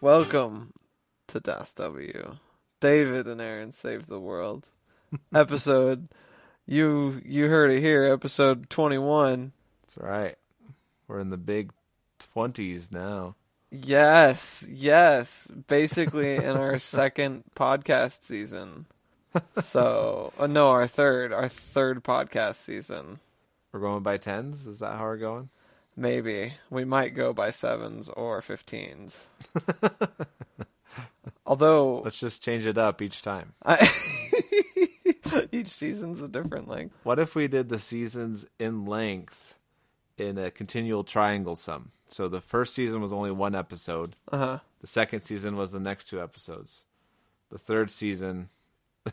Welcome to Das W. David and Aaron Save the World. Episode, you heard it here, episode 21. That's right. We're in the big 20s now. Yes. Basically in our second podcast season. So, no, our third podcast season. We're going by 10s? Is that how we're going? Maybe. We might go by 7s or 15s. Although... Let's just change it up each time. Each season's a different length. What if we did the seasons in length in a continual triangle sum? So the first season was only one episode. Uh-huh. The second season was the next two episodes. The third season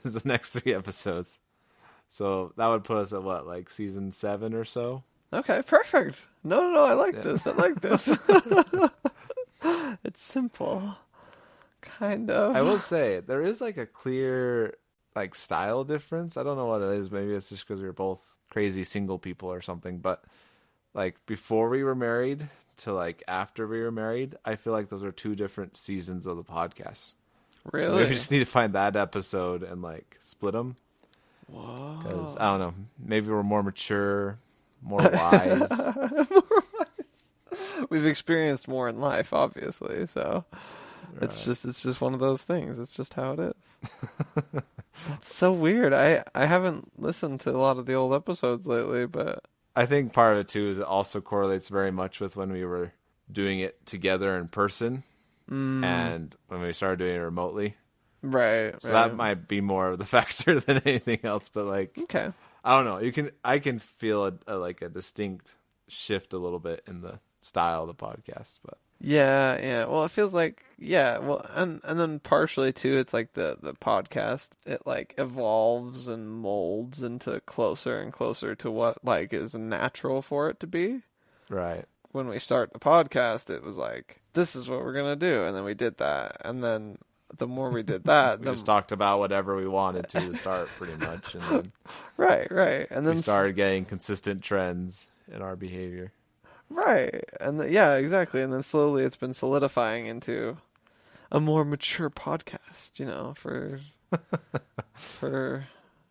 is the next 3 episodes. So that would put us at what, like season 7 or so? Okay, perfect. No, I like this. I like this. It's simple. Kind of. I will say, there is like a clear like style difference. I don't know what it is. Maybe it's just because we were both crazy single people or something. But like before we were married to like after we were married, I feel like those are 2 different seasons of the podcast. Really? So maybe we just need to find that episode and like split them. Whoa. Because, I don't know, maybe we're more mature, more wise. We've experienced more in life, obviously, so Right. it's just one of those things. It's just how it is. That's so weird. I haven't listened to a lot of the old episodes lately, but I think part of it, too, is it also correlates very much with when we were doing it together in person and when we started doing it remotely. right. So that might be more of the factor than anything else. But like, Okay. I don't know. I can feel a distinct shift a little bit in the style of the podcast. But Yeah. Well, it feels like well, and then partially too, it's like the podcast, it like evolves and molds into closer and closer to what like is natural for it to be. right, When we start the podcast, it was like, this is what we're gonna do, and then we did that, and then the more we did that, we the just talked about whatever we wanted to start, pretty much, and then right, and then we started getting consistent trends in our behavior. right, and yeah, exactly, and then slowly it's been solidifying into a more mature podcast, for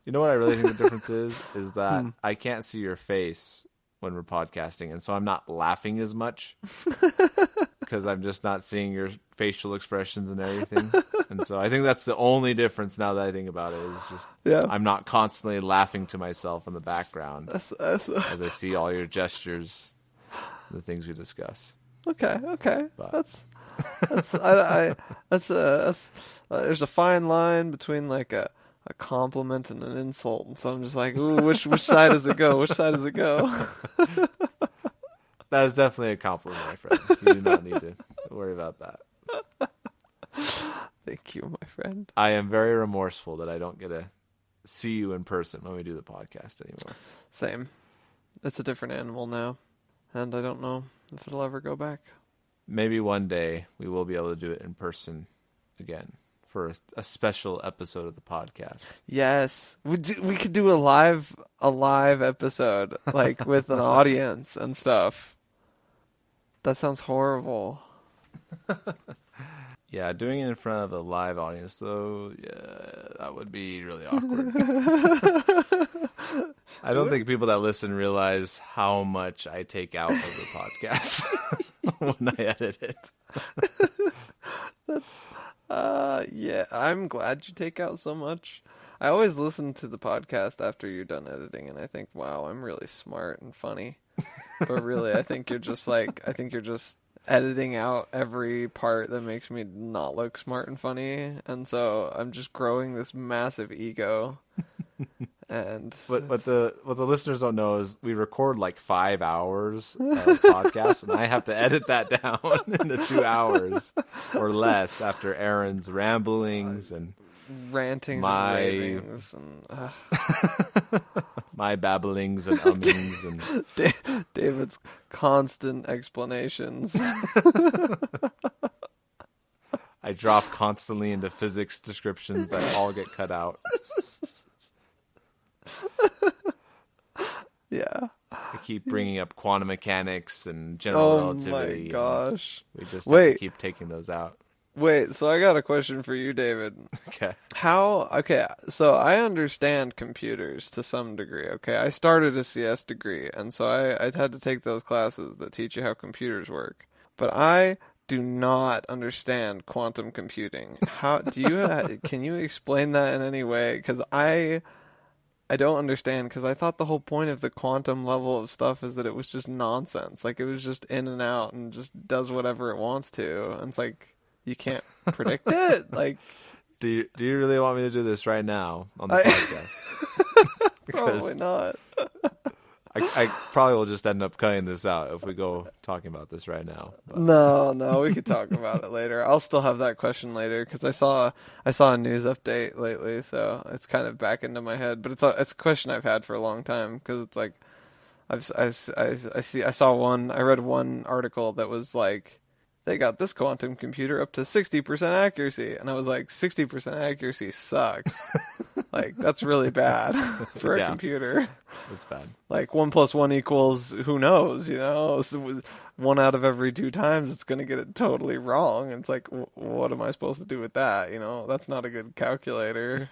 You know what I really think the difference is that I can't see your face when we're podcasting, and so I'm not laughing as much because I'm just not seeing your facial expressions and everything. And so I think that's the only difference now that I think about it is just I'm not constantly laughing to myself in the background that's as I see all your gestures, the things we discuss. okay. But That's there's a fine line between like a compliment and an insult, and so I'm just like, ooh, which side does it go? Which side does it go? that is definitely a compliment, my friend. You do not need to worry about that. Thank you, my friend. I am very remorseful that I don't get to see you in person when we do the podcast anymore. Same. It's a different animal now, and I don't know if it'll ever go back. Maybe one day we will be able to do it in person again for a special episode of the podcast. Yes, we could do a live episode like with an audience and stuff. That sounds horrible. Yeah, doing it in front of a live audience, though, yeah, that would be really awkward. I don't think people that listen realize how much I take out of the podcast when I edit it. Yeah, I'm glad you take out so much. I always listen to the podcast after you're done editing, and I think, wow, I'm really smart and funny. But really, I think you're just editing out every part that makes me not look smart and funny, and so I'm just growing this massive ego. And what the listeners don't know is we record like 5 hours of podcast, and I have to edit that down into 2 hours or less after Aaron's ramblings and rantings and ravings and my babblings and ummings and David's constant explanations. I drop constantly into physics descriptions that all get cut out. Yeah. I keep bringing up quantum mechanics and general relativity. Oh my gosh. We just have to keep taking those out. Wait, so I got a question for you, David. Okay. Okay, so I understand computers to some degree, okay? I started a CS degree, and so I had to take those classes that teach you how computers work. But I do not understand quantum computing. How do you can you explain that in any way? Because I don't understand, because I thought the whole point of the quantum level of stuff is that it was just nonsense. Like, it was just in and out and just does whatever it wants to. And it's like, you can't predict it. Like, Do you really want me to do this right now on the I- podcast? probably not. I probably will just end up cutting this out if we go talking about this right now. But No, we could talk about it later. I'll still have that question later because I saw a news update lately, so it's kind of back into my head. But it's a question I've had for a long time because it's like I read one article that was like they got this quantum computer up to 60% accuracy, and I was like, 60% accuracy sucks. Like, that's really bad for a computer. it's bad. Like 1 + 1 equals who knows, you know? So it was 1 out of every 2 times it's going to get it totally wrong. And it's like, what am I supposed to do with that? You know, that's not a good calculator.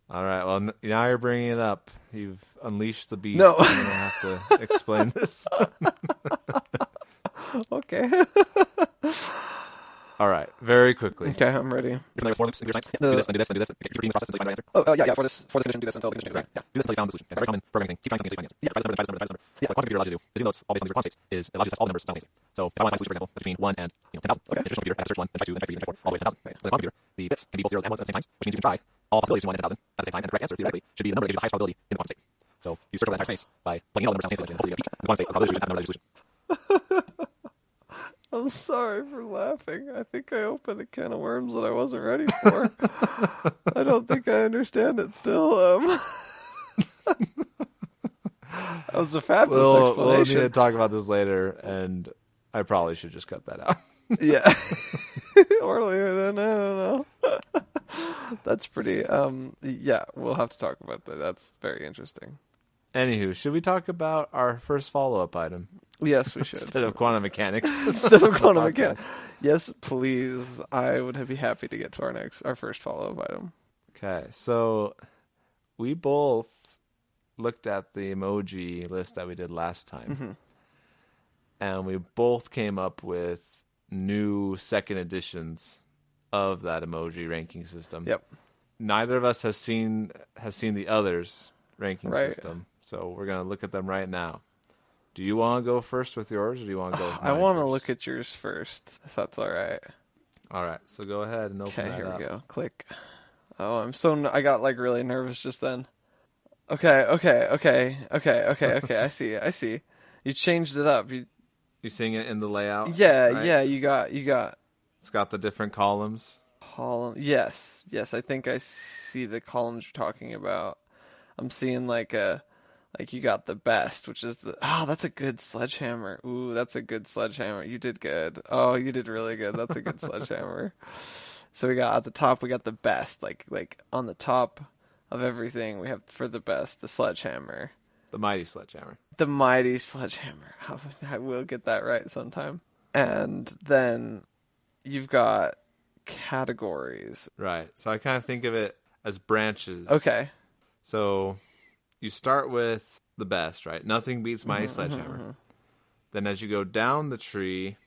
All right. Well, now you're bringing it up. You've unleashed the beast. No. I'm going to have to explain this. Okay. All right. Very quickly. Okay, I'm ready. You're familiar with for loops in computer science? Do this, and do this, and do this. Keep repeating this process until you find your answer. Oh, yeah. For this condition, do this until the condition. Right. Yeah. Do this until you found the solution. It's a very common programming thing. Keep trying something until you find the answer. Yeah. Divide this number. Yeah. What quantum computer allows you to do is, even though it's all based on zero quantum states, is it allows you to test all the numbers simultaneously. So if I want to find a solution, for example, that's between 1 and 10,000. Okay. In a traditional computer, I have to search 1, then try 2, then try 3, then try 4, all the way to 10,000. Right. With a quantum computer, the bits can be both zeros and ones at the same time, which means you can try all possibilities from 1 to 10,000 at the same time, and the correct answer, theoretically, should be the number that gives you the highest probability in the quantum state. So you search over that entire space by plugging in all the numbers simultaneously, and hopefully you get a peak in the quantum state of the probability solution at the number that gives you the solution. I'm sorry for laughing. I think I opened a can of worms that I wasn't ready for. I don't think I understand it still. That was a fabulous We'll explanation. need to talk about this later, and I probably should just cut that out. Yeah. Or leave it in. I don't know. That's pretty. Yeah, we'll have to talk about that. That's very interesting. Anywho, should we talk about our first follow-up item? Yes, we should. Instead of quantum mechanics. Instead of quantum mechanics. Yes, please. I would be happy to get to our first follow-up item. Okay, so we both looked at the emoji list that we did last time. Mm-hmm. And we both came up with new second editions of that emoji ranking system. Yep. Neither of us has seen the other's ranking Right. system. So we're going to look at them right now. Do you want to go first with yours, or do you want to go with I mine want to first? look at yours first, if that's all right. All right, so go ahead and open Okay, that here up. we go. Click. Oh, I got like really nervous just then. Okay. I see. You changed it up. You seeing it in the layout? Yeah, right? yeah. You got It's got the different columns. column. Yes. I think I see the columns you're talking about. I'm seeing like you got the best, which is that's a good sledgehammer. Ooh, that's a good sledgehammer. You did good. Oh, you did really good. That's a good sledgehammer. So we got at the top, we got the best. Like on the top of everything, we have for the best the sledgehammer. The mighty sledgehammer. The mighty sledgehammer. I will get that right sometime. And then you've got categories. Right. So I kind of think of it as branches. Okay. So you start with the best, right? Nothing beats mighty sledgehammer. Then as you go down the tree,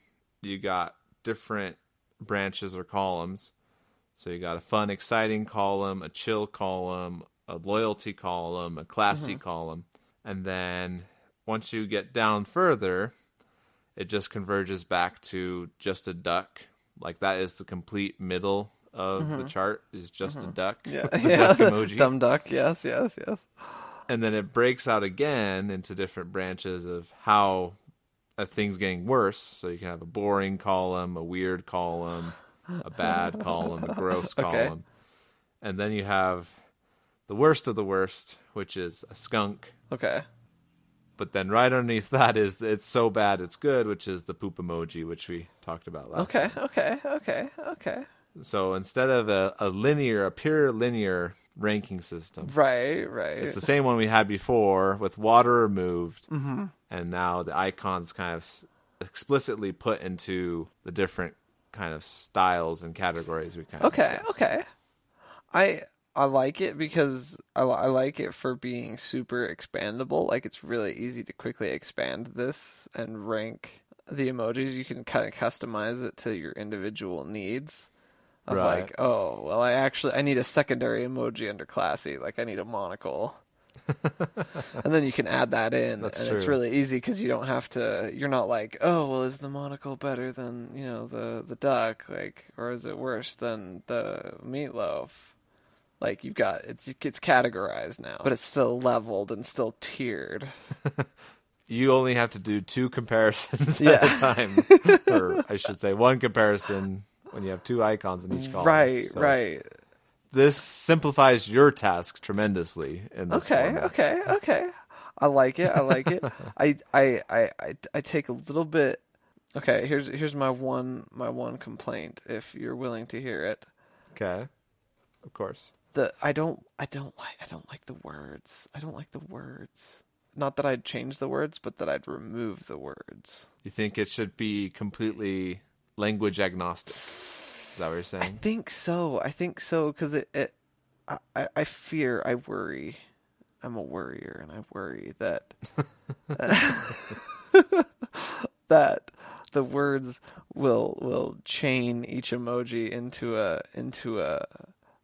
you got different branches or columns. So you got a fun, exciting column, a chill column, a loyalty column, a classy column. And then once you get down further, it just converges back to just a duck. Like that is the complete middle of the chart is just a duck. Yeah. The Yeah. duck emoji. Dumb duck. Yes. And then it breaks out again into different branches of how a thing's getting worse. So you can have a boring column, a weird column, a bad column, a gross Okay. column. And then you have the worst of the worst, which is a skunk. Okay. But then right underneath that is it's so bad it's good, which is the poop emoji, which we talked about last time. Okay. So instead of a pure linear ranking system, Right. it's the same one we had before with water removed, and now the icons kind of explicitly put into the different kind of styles and categories we kind of discussed. Okay. I like it because I like it for being super expandable. Like, it's really easy to quickly expand this and rank the emojis. You can kind of customize it to your individual needs. Of Right. like, oh, well, I need a secondary emoji under classy. Like, I need a monocle. And then you can add that in. That's and true. It's really easy because you don't have to, you're not like, oh, well, is the monocle better than, the duck? Like, or is it worse than the meatloaf? Like, you've got, it's categorized now, but it's still leveled and still tiered. You only have to do 2 comparisons at a time. Or I should say 1 comparison when you have 2 icons in each column. Right, So right. This simplifies your task tremendously in this format. Okay. I like it. I take a little bit. Okay, here's my one complaint, if you're willing to hear it. Okay. Of course. I don't like the words. I don't like the words. Not that I'd change the words, but that I'd remove the words. You think it should be completely language agnostic? Is that what you're saying? I think so because I worry. I'm a worrier, and I worry that that the words will chain each emoji into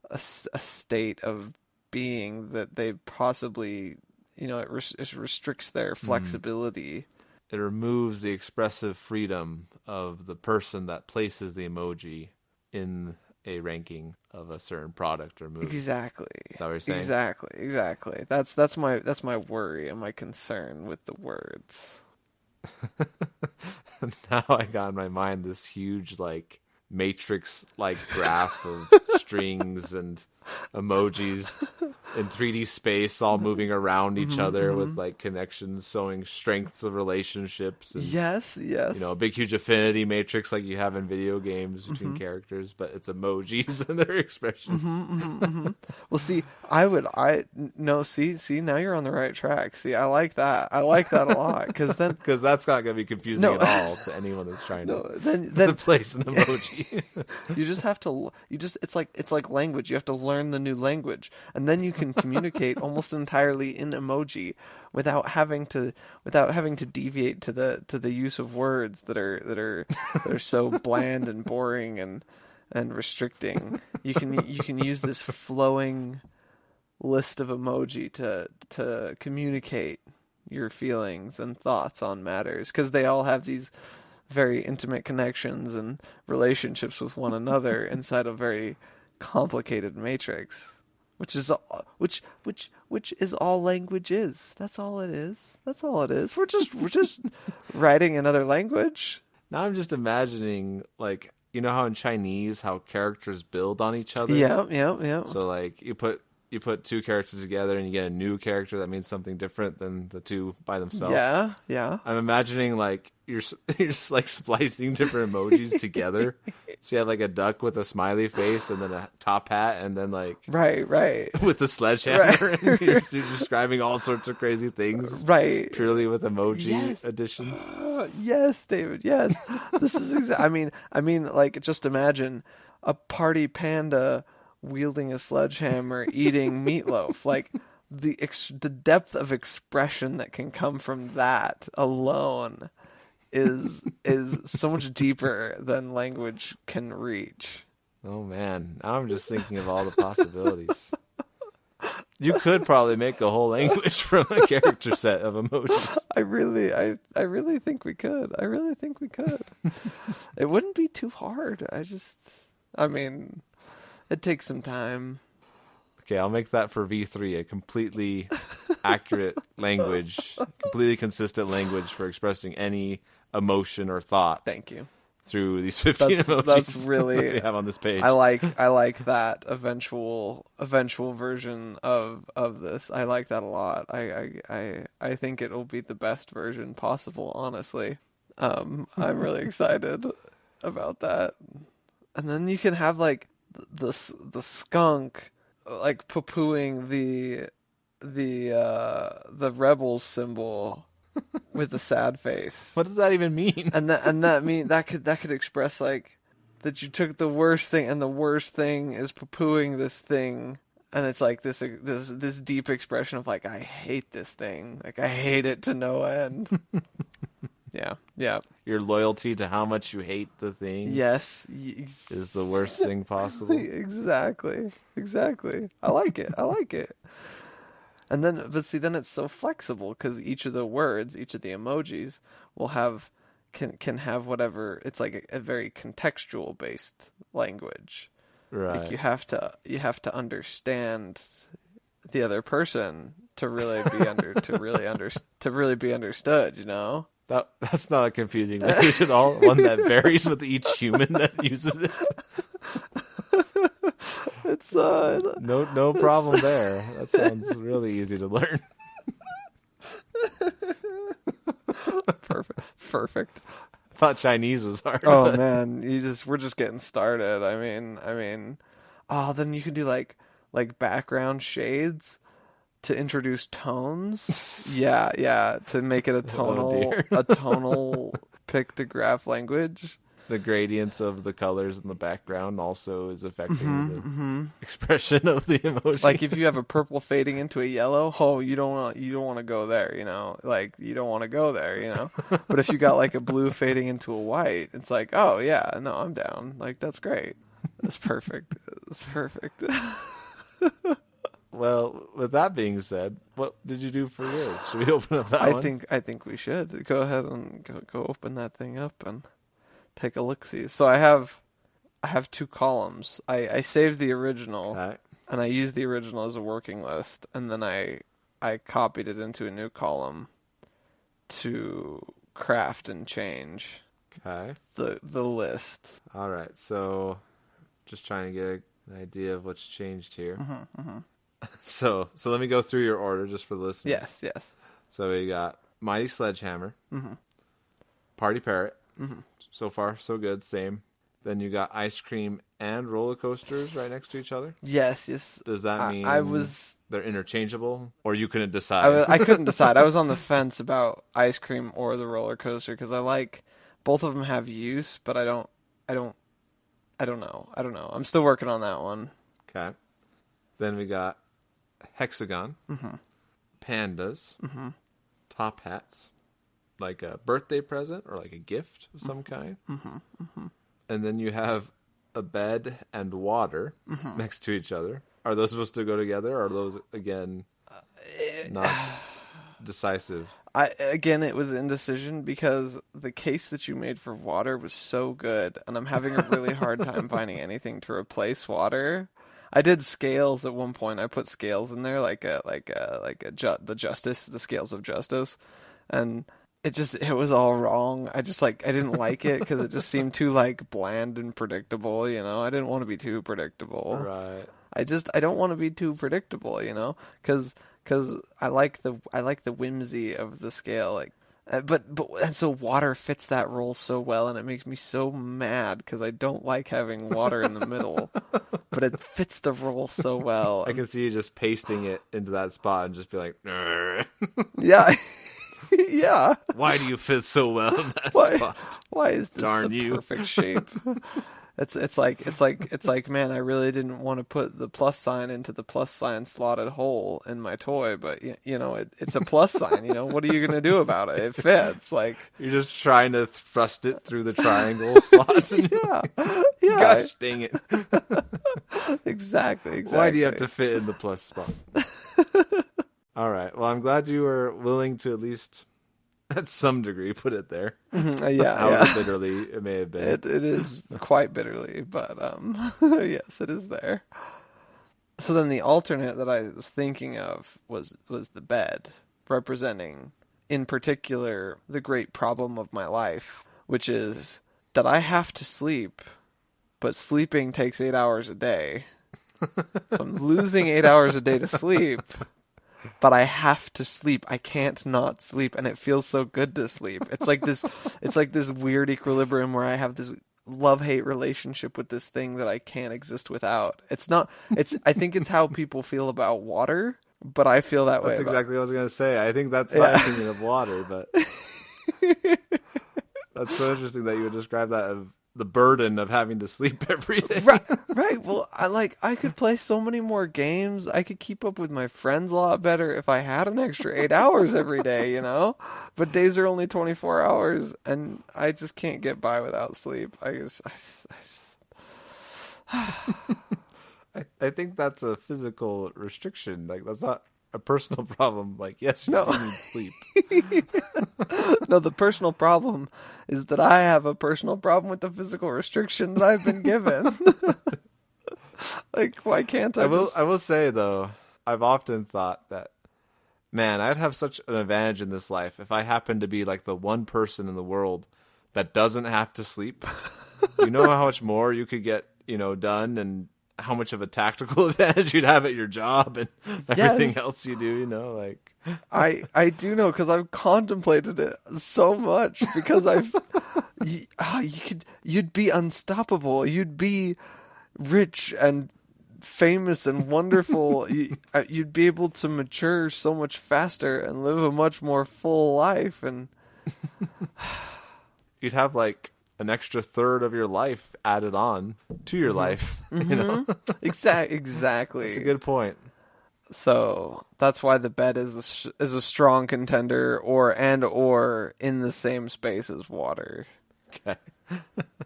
a state of being that they possibly, it restricts their flexibility. It removes the expressive freedom of the person that places the emoji in a ranking of a certain product or movie. Exactly. Is that what you're saying? Exactly. That's my worry and my concern with the words. Now I got in my mind this huge matrix graph of strings and emojis in 3D space all moving around each other with connections showing strengths of relationships and yes a big huge affinity matrix like you have in video games between characters, but it's emojis and their expressions. Well, see, see now you're on the right track. See, I like that a lot because that's not going to be confusing at all to anyone that's trying to place an emoji. You just have to. It's like language. You have to learn the new language, and then you can communicate almost entirely in emoji without having to deviate to the use of words that are so bland and boring and restricting. You can use this flowing list of emoji to communicate your feelings and thoughts on matters, because they all have these very intimate connections and relationships with one another inside a very complicated matrix, which is all language is. That's all it is. We're just writing another language. Now I'm just imagining, how in Chinese how characters build on each other. Yeah. So you put 2 characters together and you get a new character that means something different than the 2 by themselves. Yeah. I'm imagining you're just splicing different emojis together. So you have a duck with a smiley face and then a top hat and then right with the sledgehammer and you're describing all sorts of crazy things purely with emoji additions. Yes, David. Yes, this is I mean, just imagine a party panda wielding a sledgehammer eating meatloaf. The depth of expression that can come from that alone is so much deeper than language can reach. Oh man, now I'm just thinking of all the possibilities. You could probably make a whole language from a character set of emojis. I really think we could. It wouldn't be too hard. It takes some time. Okay, I'll make that for V3 a completely accurate language, completely consistent language for expressing any emotion or thought. Thank you. Through these 15 emojis that's really that we have on this page. I like that eventual version of this. I like that a lot. I think it will be the best version possible, honestly. I'm really excited about that. And then you can have the skunk poo-pooing the rebel symbol with a sad face. What does that even mean? And that could express that you took the worst thing, and the worst thing is poo-pooing this thing, and it's like this deep expression of like, I hate this thing, like I hate it to no end. Yeah. Your loyalty to how much you hate the thing. Yes, is the worst thing possible. Exactly. I like it. And then, but see, then it's so flexible because each of the words, each of the emojis will have can have whatever. It's like a very contextual based language. Right. Like you have to understand the other person to really be understood. You know. That's not a confusing language at all. One that varies with each human that uses it. It's no problem there. That sounds really easy to learn. Perfect. I thought Chinese was hard. Oh but... man, we're just getting started. I mean, then you can do like background shades to introduce tones. Yeah, to make it a tonal pictograph language. The gradients of the colors in the background also is affecting the expression of the emotion. Like if you have a purple fading into a yellow, you don't want to go there, you know. Like you don't want to go there, you know. But if you got like a blue fading into a white, it's like, oh yeah, no, I'm down. Like that's great. That's perfect. It's perfect. Well, with that being said, what did you do for yours? Should we open up that one? I think we should go ahead and go open that thing up and take a look-see. So I have 2 columns. I saved the original, Okay. and I used the original as a working list, and then I copied it into a new column to craft and change the list. All right. So just trying to get an idea of what's changed here. So let me go through your order just for the listeners. Yes. So we got Mighty Sledgehammer, Party Parrot. So far, so good. Same. Then you got ice cream and roller coasters right next to each other. Yes. Does that mean they're interchangeable, or you couldn't decide? I couldn't decide. I was on the fence about ice cream or the roller coaster because I like both of them have use, but I don't know. I'm still working on that one. Okay. Then we got hexagon, pandas, top hats, like a birthday present or like a gift of some kind. And then you have a bed and water next to each other. Are those supposed to go together, or are those, again, not decisive? It was indecision because the case that you made for water was so good, and I'm having a really hard time finding anything to replace water. I did scales at one point. I put scales in there, the scales of justice, and it was all wrong. I didn't like it because it just seemed too like bland and predictable. You know, I didn't want to be too predictable. Right. I don't want to be too predictable. You know, because I like the whimsy of the scale. Like, and so water fits that role so well, and it makes me so mad because I don't like having water in the middle, but it fits the role so well. I can see you just pasting it into that spot and just be like, yeah. Yeah. Why do you fit so well in that spot? Why is this Darn the you. perfect shape? It's like, man, I really didn't want to put the plus sign into the plus sign slotted hole in my toy, but you know, it's a plus sign. You know, what are you gonna do about it? It fits. Like you're just trying to thrust it through the triangle slots. Yeah. Gosh dang it! Exactly. Why do you have to fit in the plus spot? All right. Well, I'm glad you were willing to at least, at some degree, put it there. However bitterly it may have been. It is quite bitterly, but yes, it is there. So then the alternate that I was thinking of was the bed, representing, in particular, the great problem of my life, which is that I have to sleep, but sleeping takes 8 hours a day. So I'm losing 8 hours a day to sleep. But I have to sleep. I can't not sleep, and it feels so good to sleep. It's like this weird equilibrium where I have this love-hate relationship with this thing that I can't exist without. I think it's how people feel about water, but I feel that way. That's exactly what I was going to say. I think that's my opinion of water, but that's so interesting that you would describe that of the burden of having to sleep every day. Right. Well, I could play so many more games. I could keep up with my friends a lot better if I had an extra 8 hours every day, you know? But days are only 24 hours, and I just can't get by without sleep. I think that's a physical restriction. Like, that's not a personal problem. Like, yes, you No. do need sleep. No, the personal problem is that I have a personal problem with the physical restriction that I've been given. Like, why can't I I will say, though, I've often thought that, man, I'd have such an advantage in this life if I happened to be like the one person in the world that doesn't have to sleep. You know how much more you could get, done, and how much of a tactical advantage you'd have at your job and everything Yes. else you do, like. I do know, because I've contemplated it so much, because you'd be unstoppable. You'd be rich and famous and wonderful. You'd be able to mature so much faster and live a much more full life, and you'd have like an extra third of your life added on to your life. Exactly. That's a good point. So that's why the bed is a strong contender, or in the same space as water. Okay.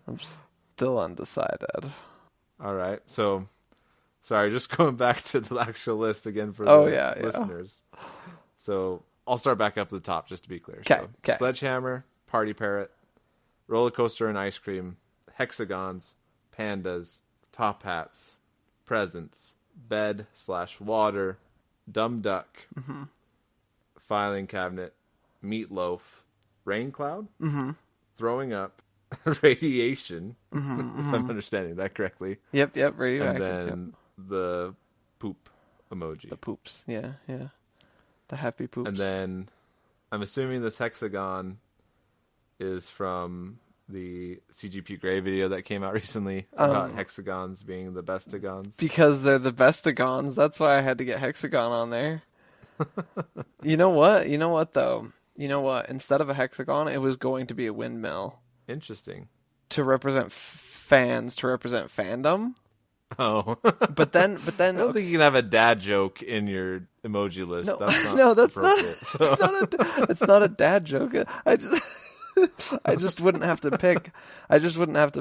I'm still undecided. All right. So, sorry, just going back to the actual list again for yeah. listeners. So I'll start back up to the top just to be clear. Okay. So, Sledgehammer, Party Parrot, Roller Coaster and Ice Cream, Hexagons, Pandas, Top Hats, Presents, Bed/Water, Dumb Duck, Filing Cabinet, Meatloaf, Rain Cloud, Throwing Up, Radiation, if I'm understanding that correctly. Yep, radioactive. And then the poop emoji. The poops, yeah. The happy poops. And then I'm assuming this hexagon is from the CGP Grey video that came out recently about hexagons being the bestagons. Because they're the bestagons. That's why I had to get hexagon on there. You know what, though? You know what? Instead of a hexagon, it was going to be a windmill. Interesting. To represent fans, to represent fandom. Oh. But then I don't think you can have a dad joke in your emoji list. No, that's not no, that's not. appropriate. So. It's not a dad joke. I just wouldn't have to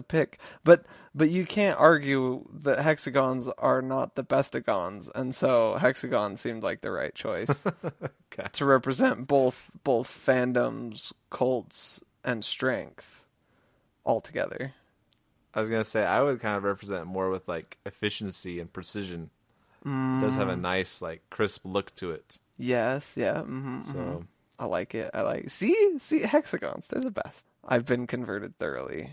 pick. But you can't argue that hexagons are not the bestagons, and so hexagon seemed like the right choice. Okay. To represent both fandoms, cults, and strength all together. I was gonna say I would kind of represent more with like efficiency and precision. It does have a nice like crisp look to it. Yes, yeah. So I like it. See hexagons. They're the best. I've been converted thoroughly.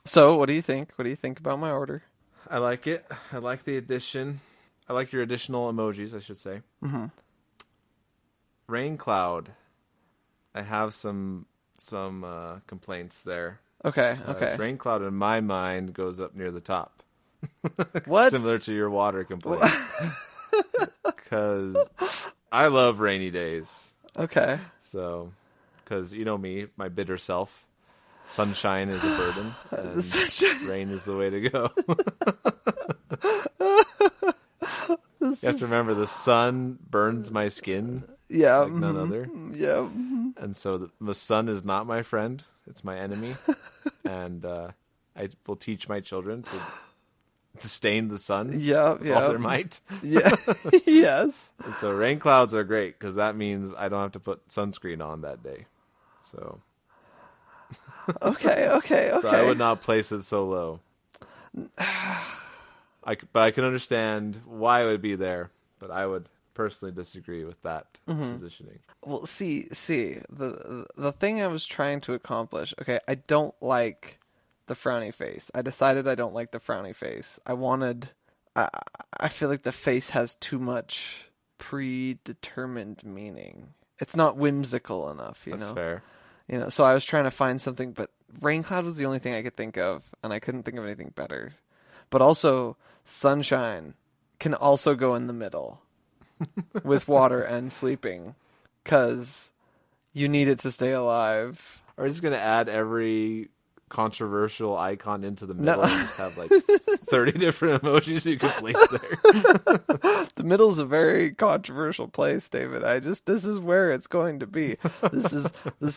So what do you think? What do you think about my order? I like it. I like the addition. I like your additional emojis, I should say. Rain cloud. I have some complaints there. Okay. Rain cloud in my mind goes up near the top. What? Similar to your water complaint. Because I love rainy days. Okay. So, because you know me, my bitter self, sunshine is a burden, and rain is the way to go. You have to remember the sun burns my skin like none other. Yeah. And so the sun is not my friend. It's my enemy. And I will teach my children to stain the sun with all their might. Yeah. Yes. And so rain clouds are great because that means I don't have to put sunscreen on that day. So Okay. So I would not place it so low. But I can understand why it would be there. But I would personally disagree with that positioning. Well, see, the thing I was trying to accomplish. Okay, I don't like the frowny face. I decided I don't like the frowny face. I feel like the face has too much predetermined meaning. It's not whimsical enough, you know. That's fair. You know, so I was trying to find something, but rain cloud was the only thing I could think of, and I couldn't think of anything better. But also, sunshine can also go in the middle with water and sleeping, because you need it to stay alive. Are we just going to add every controversial icon into the middle No. and just have like 30 different emojis you can place there? The middle's a very controversial place, David. This is where it's going to be. This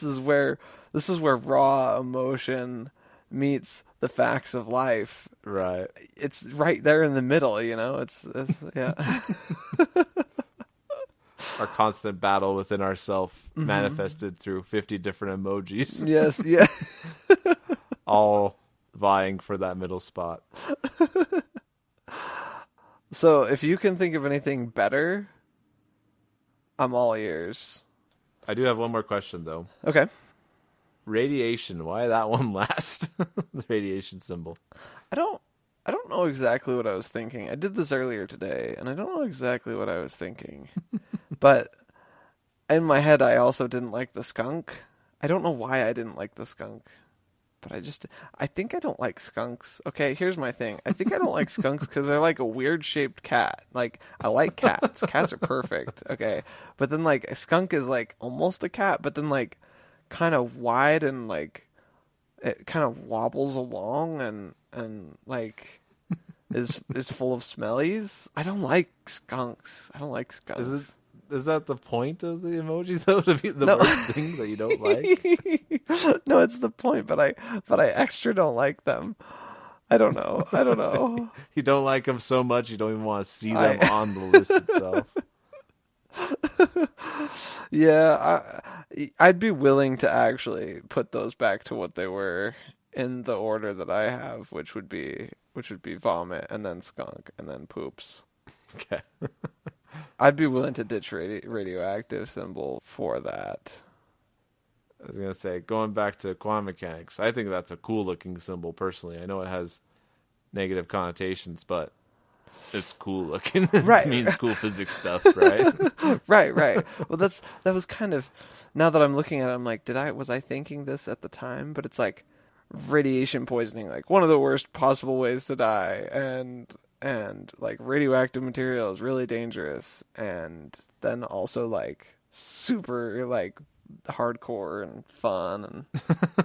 is where raw emotion meets the facts of life. Right. It's right there in the middle, you know. It's yeah. Our constant battle within ourself manifested through 50 different emojis. Yes, yeah. All vying for that middle spot. So, if you can think of anything better, I'm all ears. I do have one more question, though. Okay. Radiation. Why that one last? The radiation symbol. I don't know exactly what I was thinking. I did this earlier today, and I don't know exactly what I was thinking. But in my head, I also didn't like the skunk. I don't know why I didn't like the skunk. But I think I don't like skunks. Okay, here's my thing. I think I don't like skunks because they're like a weird shaped cat. Like, I like cats. Cats are perfect. Okay. But then, like, a skunk is like almost a cat, but then, like, kind of wide and, like, it kind of wobbles along and like, is full of smellies. I don't like skunks. I don't like skunks. Is that the point of the emoji, though, to be the No. worst thing that you don't like? No, it's the point, but I extra don't like them. I don't know. You don't like them so much you don't even want to see them on the list itself. Yeah, I'd be willing to actually put those back to what they were in the order that I have, which would be vomit and then skunk and then poops. Okay. I'd be willing to ditch radioactive symbol for that. I was going to say, going back to quantum mechanics, I think that's a cool looking symbol personally. I know it has negative connotations, but it's cool looking. Right. It means cool physics stuff, right? Right. Well, that was kind of, now that I'm looking at it, I'm like, was I thinking this at the time? But it's like radiation poisoning, like one of the worst possible ways to die, and like radioactive material is really dangerous, and then also like super like hardcore and fun and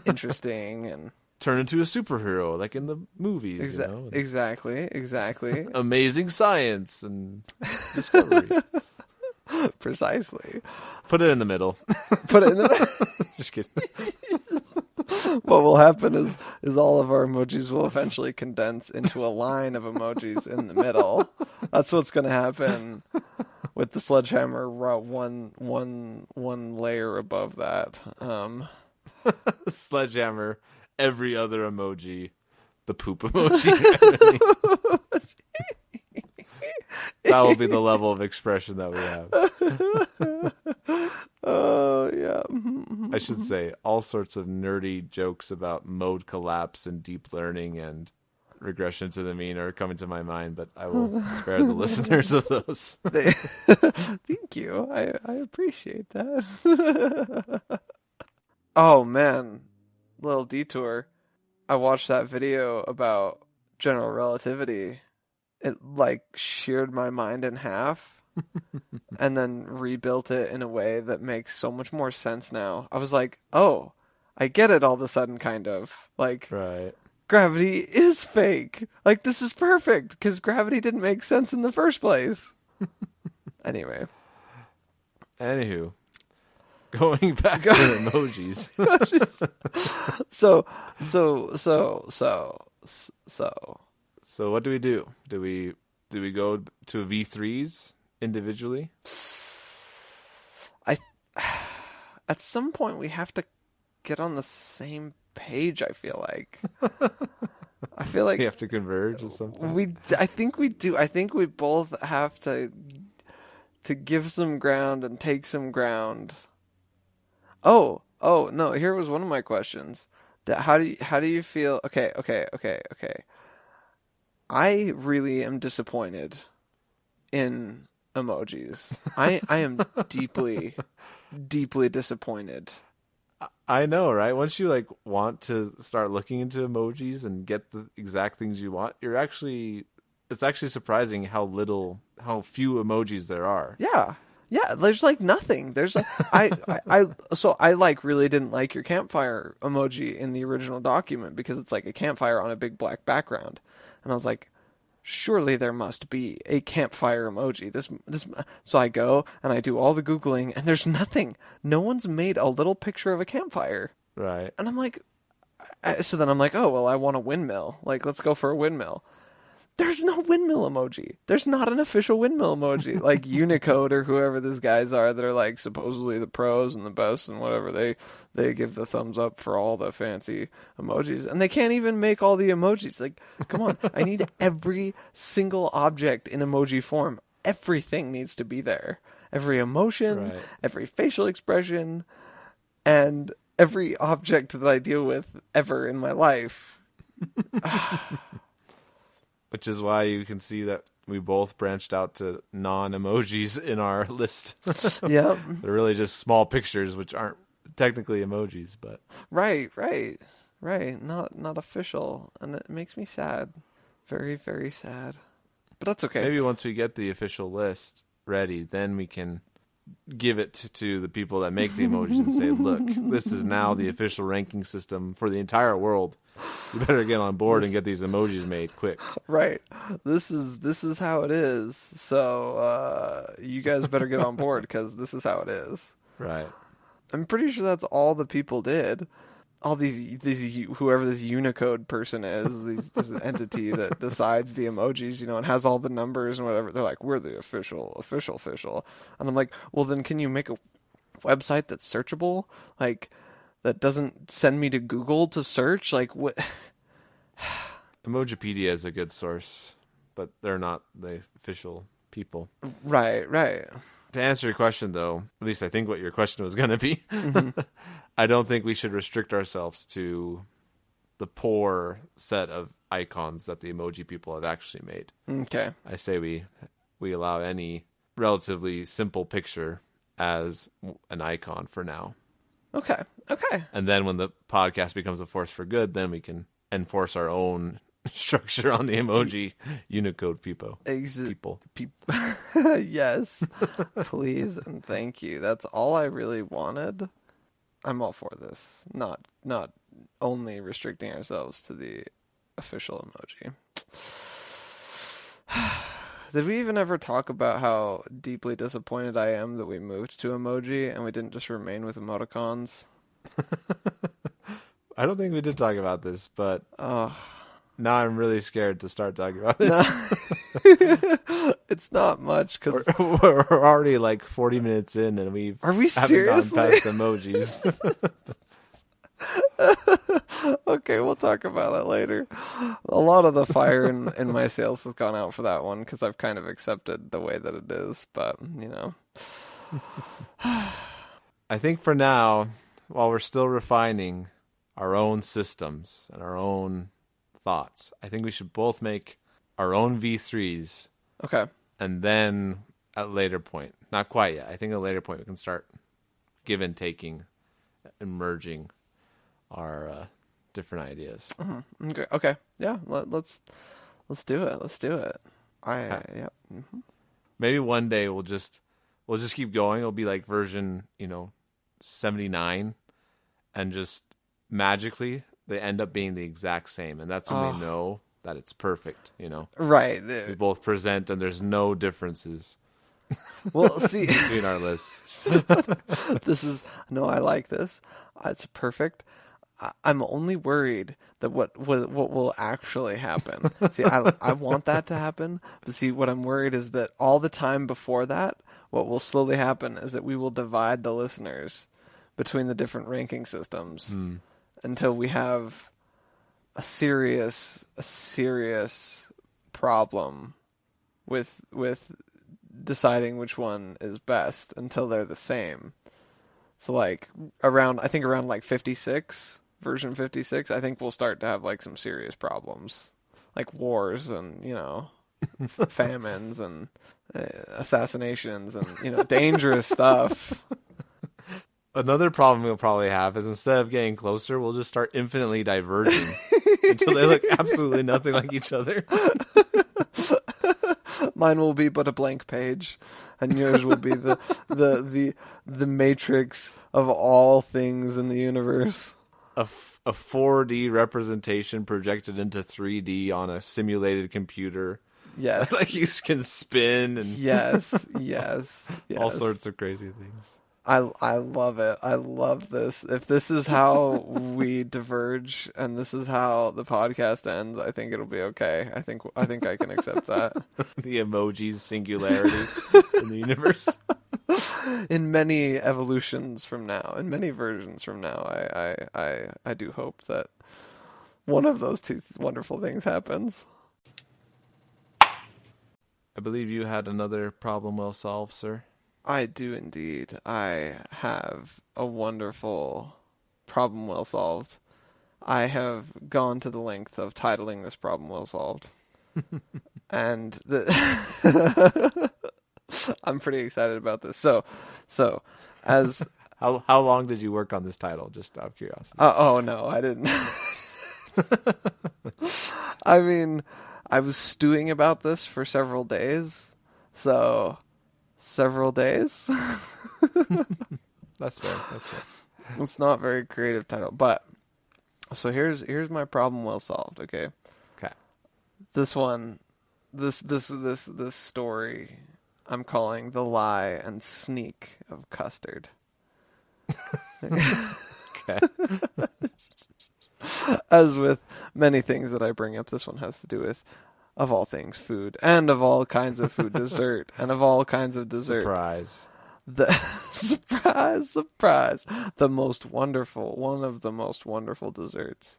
interesting and Turn into a superhero like in the movies. Exactly. Amazing science and discovery. Precisely. Put it in the middle. Put it in the Just kidding. What will happen is all of our emojis will eventually condense into a line of emojis in the middle. That's what's going to happen with the sledgehammer one layer above that. Sledgehammer, every other emoji, the poop emoji. That will be the level of expression that we have. Oh, yeah. I should say all sorts of nerdy jokes about mode collapse and deep learning and regression to the mean are coming to my mind, but I will spare the listeners of those. Thank you. I appreciate that. Oh, man. Little detour. I watched that video about general relativity. It, like, sheared my mind in half. And then rebuilt it in a way that makes so much more sense now. I was like, oh, I get it all of a sudden, kind of. Like, Right. Gravity is fake. Like, this is perfect, because gravity didn't make sense in the first place. Anyway. Anywho, going back to the emojis. So. So what do we do? Do we go to V3s individually? At some point we have to get on the same page, I feel like. We have to converge at some point. I think we do. I think we both have to give some ground and take some ground. Oh no, here was one of my questions. How do you feel? Okay. I really am disappointed in emojis. I am deeply disappointed. I know, right? Once you like want to start looking into emojis and get the exact things you want, it's actually surprising how few emojis there are. Yeah. Yeah, there's like nothing. There's like, so I like really didn't like your campfire emoji in the original document because it's like a campfire on a big black background. And I was like, surely there must be a campfire emoji. So I go and I do all the Googling and there's nothing. No one's made a little picture of a campfire. Right. And I'm like, so then I'm like, oh, well, I want a windmill. Like, let's go for a windmill. There's no windmill emoji. There's not an official windmill emoji. Like Unicode or whoever these guys are that are like supposedly the pros and the best and whatever, they give the thumbs up for all the fancy emojis. And they can't even make all the emojis. Like, come on. I need every single object in emoji form. Everything needs to be there. Every emotion, Right. every facial expression, and every object that I deal with ever in my life. Which is why you can see that we both branched out to non-emojis in our list. Yep. They're really just small pictures, which aren't technically emojis, but Right. Not official, and it makes me sad. Very, very sad. But that's okay. maybe once we get the official list ready, then we can give it to the people that make the emojis and say, look, this is now the official ranking system for the entire world. You better get on board and get these emojis made quick. Right. This is how it is. So you guys better get on board because this is how it is. Right. I'm pretty sure that's all the people did. All these whoever this Unicode person is, this entity that decides the emojis, and has all the numbers and whatever. They're like, we're the official, and I'm like, well, then can you make a website that's searchable, like that doesn't send me to Google to search, like what? Emojipedia is a good source, but they're not the official people. Right. To answer your question, though, at least I think what your question was going to be, I don't think we should restrict ourselves to the poor set of icons that the emoji people have actually made. Okay. I say we allow any relatively simple picture as an icon for now. Okay. And then when the podcast becomes a force for good, then we can enforce our own structure on the emoji Unicode people. Yes. Please and thank you. That's all I really wanted. I'm all for this. Not only restricting ourselves to the official emoji. Did we even ever talk about how deeply disappointed I am that we moved to emoji and we didn't just remain with emoticons? I don't think we did talk about this, but Oh. now I'm really scared to start talking about this. No. It's not much because We're already like 40 minutes in and we haven't seriously gotten past emojis. Okay, we'll talk about it later. A lot of the fire in my sails has gone out for that one because I've kind of accepted the way that it is, but I think for now, while we're still refining our own systems and our own thoughts, I think we should both make our own V3s. Okay. And then at a later point, not quite yet, I think at a later point we can start give and taking and merging our different ideas. Mm-hmm. Okay. Yeah. Let's do it. Yeah. Mm-hmm. Maybe one day we'll just keep going. It'll be like version 79, and just magically they end up being the exact same, and that's when we know that it's perfect. Right. We both present, and there's no differences. Well, see, between our lists. I like this. It's perfect. I'm only worried that what will actually happen. See, I want that to happen, but see, what I'm worried is that all the time before that, what will slowly happen is that we will divide the listeners between the different ranking systems until we have a serious problem with deciding which one is best until they're the same. So like around like 56, version 56, I think we'll start to have like some serious problems, like wars and famines and assassinations and dangerous stuff. Another problem we'll probably have is instead of getting closer, we'll just start infinitely diverging until they look absolutely nothing like each other. Mine will be but a blank page, and yours will be the matrix of all things in the universe. A 4D representation projected into 3D on a simulated computer. Yes. Like you can spin and Yes. all sorts of crazy things. I love it. I love this. If this is how we diverge and this is how the podcast ends, I think it'll be okay. I think I can accept that. The emoji's singularity in the universe. In many evolutions from now, in many versions from now, I do hope that one of those two wonderful things happens. I believe you had another problem well solved, sir. I do indeed. I have a wonderful problem well solved. I have gone to the length of titling this problem well solved. And I'm pretty excited about this. So as how long did you work on this title? Just out of curiosity. Oh no, I didn't. I mean, I was stewing about this for several days. So, several days. That's fair. It's not a very creative title, but so here's my problem well solved. Okay. This one, this story, I'm calling The Lie and Sneak of Custard. Okay. As with many things that I bring up, this one has to do with, of all things, food, and of all kinds of food, dessert, and of all kinds of dessert. Surprise. Surprise. One of the most wonderful desserts,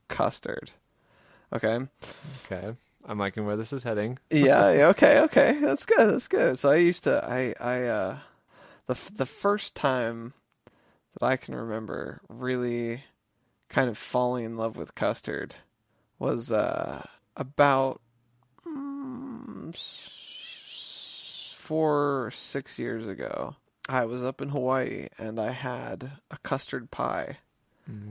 custard. Okay. I'm liking where this is heading. Yeah. Okay. That's good. So the first time that I can remember really kind of falling in love with custard was about 4 or 6 years ago. I was up in Hawaii and I had a custard pie.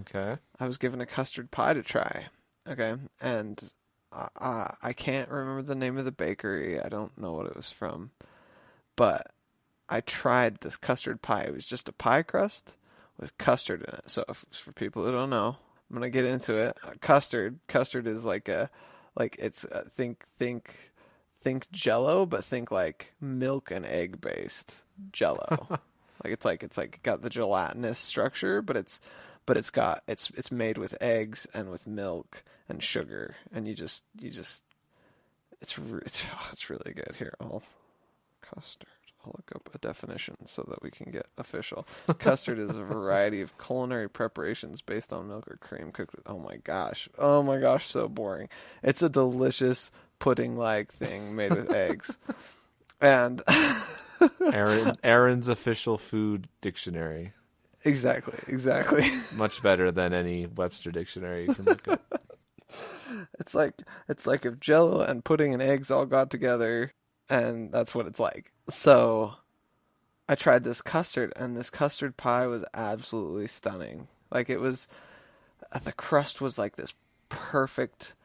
Okay. I was given a custard pie to try. Okay. And I can't remember the name of the bakery. I don't know what it was from. But I tried this custard pie. It was just a pie crust with custard in it. So for people who don't know, I'm gonna get into it. Custard is think Jello, but think like milk and egg based Jello. it's got the gelatinous structure, but it's made with eggs and with milk and sugar, and it's really good. Here, custard. I'll look up a definition so that we can get official. Custard is a variety of culinary preparations based on milk or cream cooked with... Oh my gosh, so boring. It's a delicious pudding-like thing made with eggs. And... Aaron's official food dictionary. Exactly. Much better than any Webster dictionary you can look up. It's like if Jello and pudding and eggs all got together... And that's what it's like. So I tried this custard, and this custard pie was absolutely stunning. Like it was, the crust was like this perfect,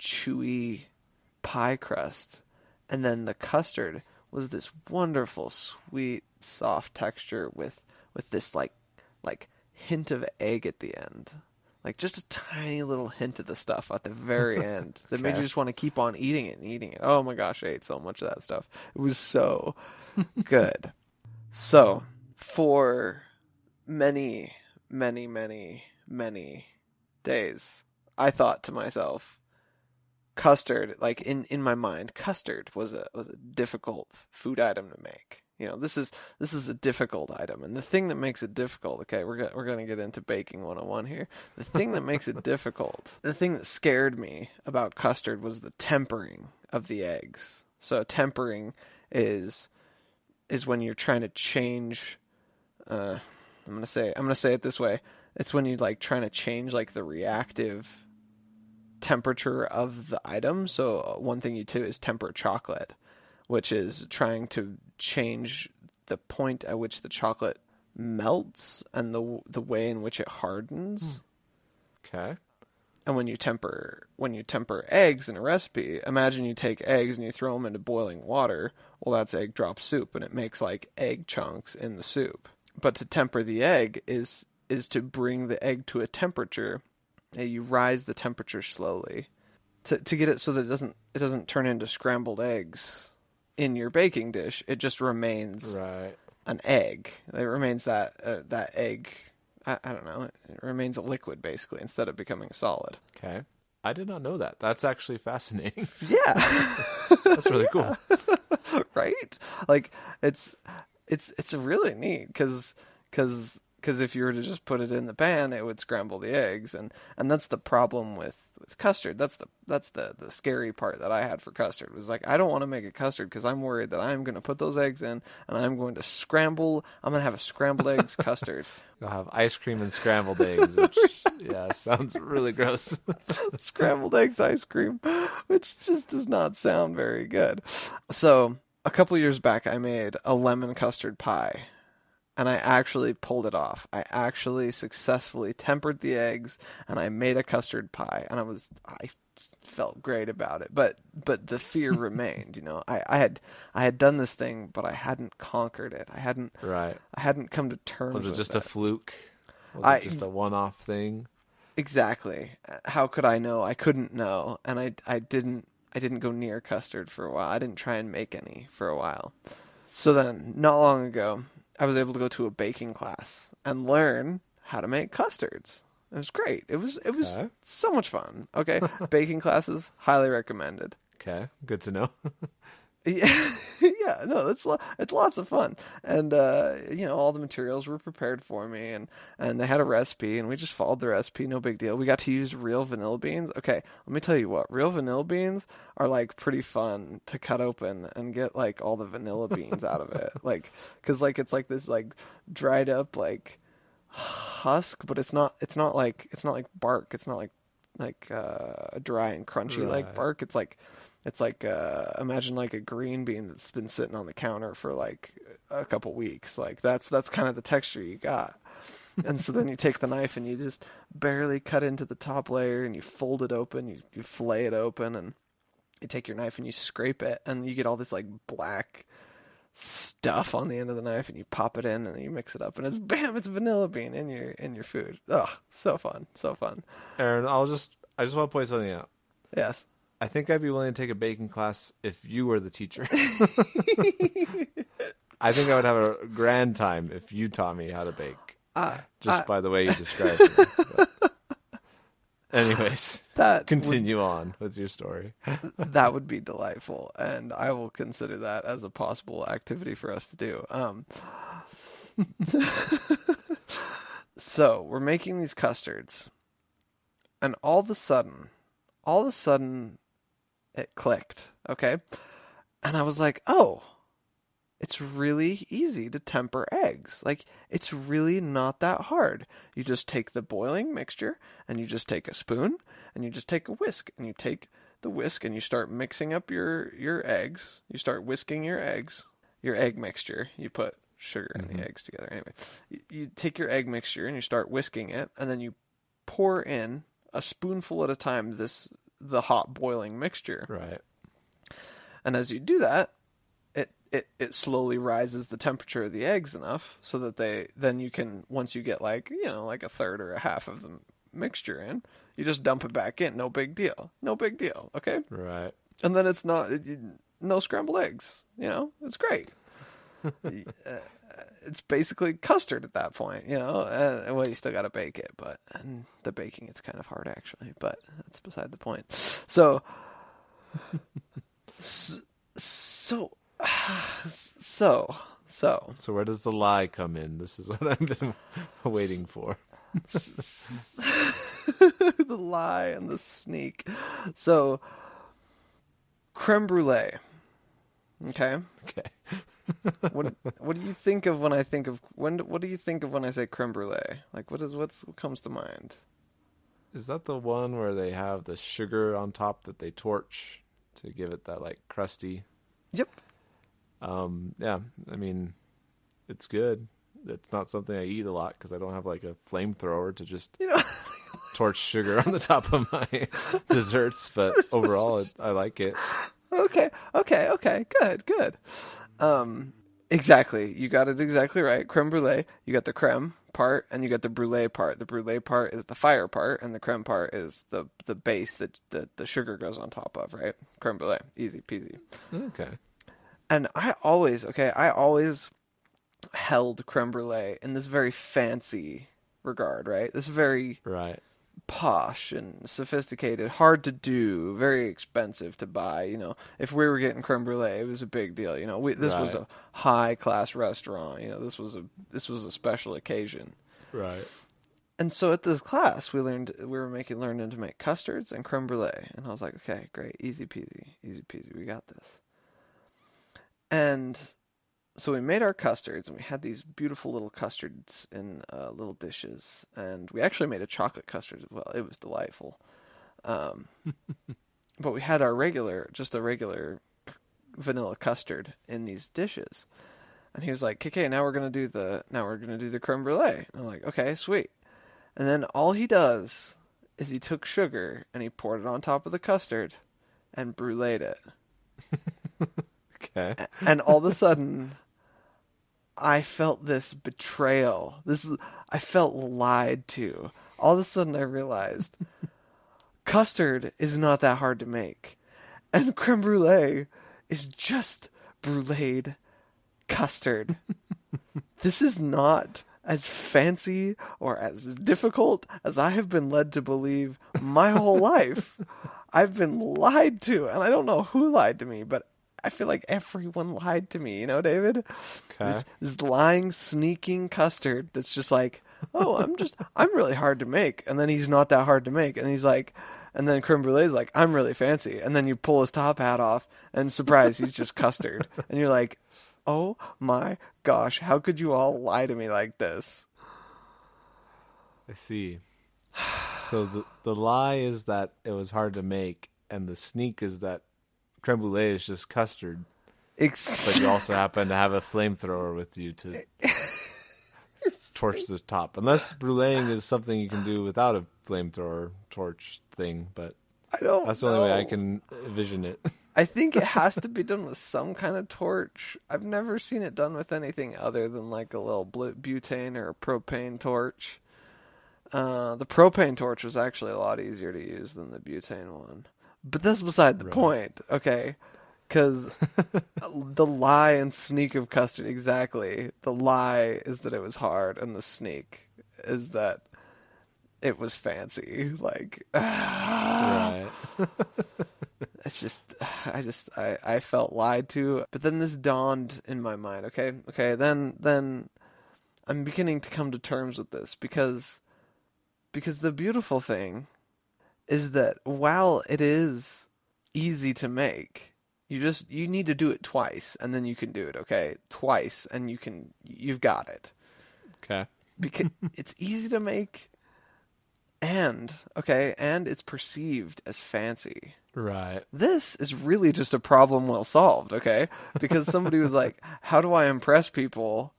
chewy pie crust. And then the custard was this wonderful, sweet, soft texture with this like hint of egg at the end. Like just a tiny little hint of the stuff at the very end that made you just want to keep on eating it and eating it. Oh my gosh, I ate so much of that stuff. It was so good. So for many, many, many, many days, I thought to myself, custard, like in my mind, custard was a difficult food item to make. You know, this is a difficult item, and the thing that makes it difficult, okay, we're going to get into baking 101 here. The thing that makes it difficult, the thing that scared me about custard was the tempering of the eggs. So tempering is when you're trying to change I'm going to say it this way. It's when you're like trying to change like the reactive temperature of the item. So one thing you do is temper chocolate, which is trying to change the point at which the chocolate melts and the way in which it hardens. Okay. And when you temper eggs in a recipe, imagine you take eggs and you throw them into boiling water. Well, that's egg drop soup, and it makes like egg chunks in the soup. But to temper the egg is to bring the egg to a temperature. You rise the temperature slowly to get it so that it doesn't turn into scrambled eggs in your baking dish. It just remains an egg. It remains that egg. I don't know. It remains a liquid, basically, instead of becoming a solid. Okay. I did not know that. That's actually fascinating. Yeah. That's really cool. Right? Like, it's really neat, because if you were to just put it in the pan, it would scramble the eggs, and that's the problem with custard. That's the scary part that I had for custard, was like, I don't want to make a custard because I'm worried that I'm going to put those eggs in and I'm going to have a scrambled eggs custard. You'll have ice cream and scrambled eggs, which sounds really gross. Scrambled eggs ice cream, which just does not sound very good. So a couple years back, I made a lemon custard pie. And I actually pulled it off. I actually successfully tempered the eggs, and I made a custard pie. And I felt great about it. But the fear remained. You know, I had done this thing, but I hadn't conquered it. I hadn't come to terms with it. Was it just a fluke? Was it just a one-off thing? Exactly. How could I know? I couldn't know, and I didn't go near custard for a while. I didn't try and make any for a while. So then, not long ago, I was able to go to a baking class and learn how to make custards. It was great. It was so much fun. Okay, baking classes, highly recommended. Okay, good to know. Yeah, no, it's lots of fun, and all the materials were prepared for me, and they had a recipe, and we just followed the recipe. No big deal. We got to use real vanilla beans. Okay, let me tell you what, real vanilla beans are like pretty fun to cut open and get like all the vanilla beans out of it, like, because like it's like this like dried up like husk, but it's not like bark. It's not like dry and crunchy like bark. It's like imagine like a green bean that's been sitting on the counter for like a couple weeks. Like that's kind of the texture you got. And so then you take the knife and you just barely cut into the top layer and you fold it open, you fillet it open, and you take your knife and you scrape it, and you get all this like black stuff on the end of the knife, and you pop it in and you mix it up, and it's vanilla bean in your food. Ugh, so fun. Aaron, I just want to point something out. Yes. I think I'd be willing to take a baking class if you were the teacher. I think I would have a grand time if you taught me how to bake. Just by the way you described it. Anyways, continue on with your story. That would be delightful, and I will consider that as a possible activity for us to do. So we're making these custards, and all of a sudden, it clicked, okay? And I was like, oh, it's really easy to temper eggs. Like, it's really not that hard. You just take the boiling mixture, and you just take a spoon, and you just take a whisk, and you take the whisk, and you start mixing up your eggs. You start whisking your eggs, your egg mixture. You put sugar and the eggs together. Anyway, you take your egg mixture, and you start whisking it, and then you pour in a spoonful at a time the hot boiling mixture. Right. And as you do that, it slowly rises the temperature of the eggs enough so that then you can, once you get like a third or a half of the mixture in, you just dump it back in. No big deal. Okay. Right. And then it's no scrambled eggs. It's great. It's basically custard at that point, well, you still got to bake it, and the baking, it's kind of hard actually, but that's beside the point. So where does the lie come in? This is what I've been waiting for. The lie and the sneak. So, creme brulee. Okay. What do you think of when I think of what do you think of when I say creme brulee? Like what comes to mind? Is that the one where they have the sugar on top that they torch to give it that like crusty? Yep. Yeah, I mean, it's good. It's not something I eat a lot because I don't have like a flamethrower to just torch sugar on the top of my desserts, but overall, I like it. Okay. Good. Exactly. You got it exactly right. Creme brulee. You got the creme part, and you got the brulee part. The brulee part is the fire part, and the creme part is the base that the sugar goes on top of, right? Creme brulee. Easy peasy. Okay. And I always held creme brulee in this very fancy regard, right? This very Right. posh and sophisticated, hard to do, very expensive to buy. You know, if we were getting creme brulee, it was a big deal. You know, this was a high class restaurant. You know, this was a special occasion. Right. And so at this class, we learned to make custards and creme brulee, and I was like, okay, great, easy peasy, we got this. And so we made our custards, and we had these beautiful little custards in little dishes, and we actually made a chocolate custard as well. It was delightful. But we had a regular vanilla custard in these dishes, and he was like, "Okay, now we're gonna do the creme brulee." And I'm like, "Okay, sweet." And then all he does is he took sugar and he poured it on top of the custard, and bruleed it. Okay. And all of a sudden, I felt this betrayal. I felt lied to. All of a sudden, I realized custard is not that hard to make, and creme brulee is just bruleed custard. This is not as fancy or as difficult as I have been led to believe my whole life. I've been lied to, and I don't know who lied to me, but I feel like everyone lied to me, you know, David? Okay. This lying, sneaking custard that's just like, oh, I'm really hard to make. And then he's not that hard to make. And he's like, and then creme brulee's like, I'm really fancy. And then you pull his top hat off, and surprise, he's just custard. And you're like, oh my gosh, how could you all lie to me like this? I see. So the lie is that it was hard to make, and the sneak is that creme brulee is just custard. But you also happen to have a flamethrower with you to torch the top. Unless bruleeing is something you can do without a flamethrower torch thing, but that's the only way I can envision it. I think it has to be done with some kind of torch. I've never seen it done with anything other than like a little butane or a propane torch. The propane torch was actually a lot easier to use than the butane one. But that's beside the point, okay? Because the lie and sneak of custard, exactly. The lie is that it was hard, and the sneak is that it was fancy. Like, Right. it's just, I felt lied to. But then this dawned in my mind, okay, then I'm beginning to come to terms with this, because the beautiful thing is that while it is easy to make, you need to do it twice, and then you can do it, okay? Twice, and you've got it. Okay. Because it's easy to make, and it's perceived as fancy. Right. This is really just a problem well solved, okay? Because somebody was like, how do I impress people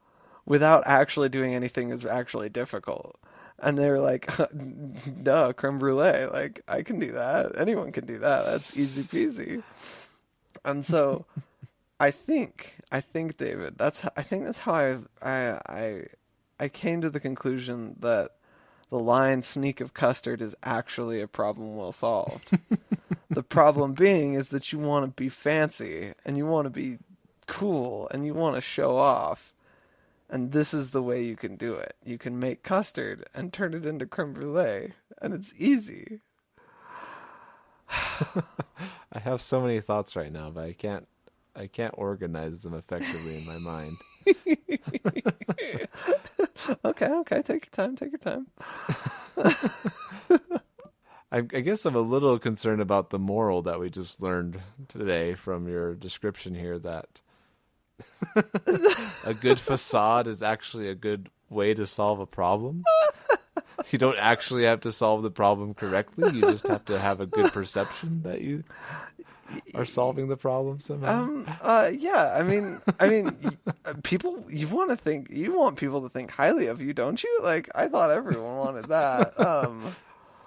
without actually doing anything that's actually difficult? And they were like, duh, creme brulee. Like, I can do that. Anyone can do that. That's easy peasy. And so, I think, David, that's how I came to the conclusion that the lion sneak of custard is actually a problem well solved. The problem being is that you want to be fancy, and you want to be cool, and you want to show off. And this is the way you can do it. You can make custard and turn it into creme brulee, and it's easy. I have so many thoughts right now, but I can't organize them effectively in my mind. Okay, take your time. I guess I'm a little concerned about the moral that we just learned today from your description here, that a good facade is actually a good way to solve a problem. You don't actually have to solve the problem correctly. You just have to have a good perception that you are solving the problem somehow. Yeah. I mean, people. You want people to think highly of you, don't you? Like, I thought everyone wanted that.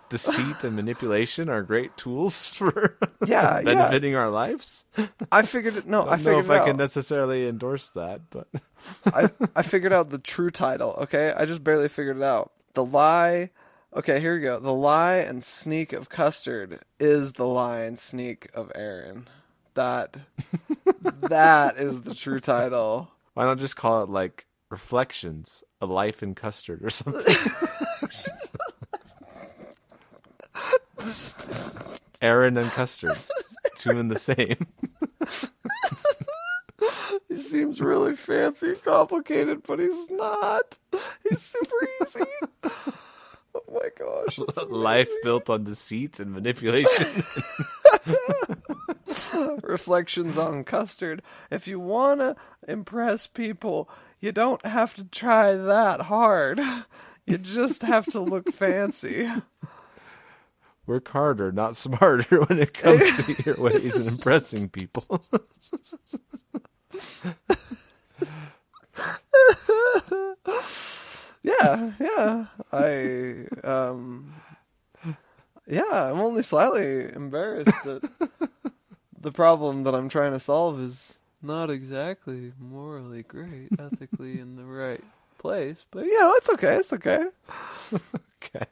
deceit and manipulation are great tools for Yeah, benefiting our lives. I figured it. No, I don't know if I can necessarily endorse that, but I figured out the true title. Okay, I just barely figured it out. The lie. Okay, here we go. The lie and sneak of Custard is the lie and sneak of Aaron. That is the true title. why not just call it like Reflections, a Life in Custard or something? Aaron and Custard, two in the same. He seems really fancy and complicated, but he's not. He's super easy. Oh my gosh. Life built on deceit and manipulation. Reflections on Custard. If you want to impress people, you don't have to try that hard. You just have to look fancy. Work harder, not smarter when it comes to your ways in impressing people. Yeah. I'm only slightly embarrassed that the problem that I'm trying to solve is not exactly morally great, ethically in the right place. But it's okay. It's okay. Okay.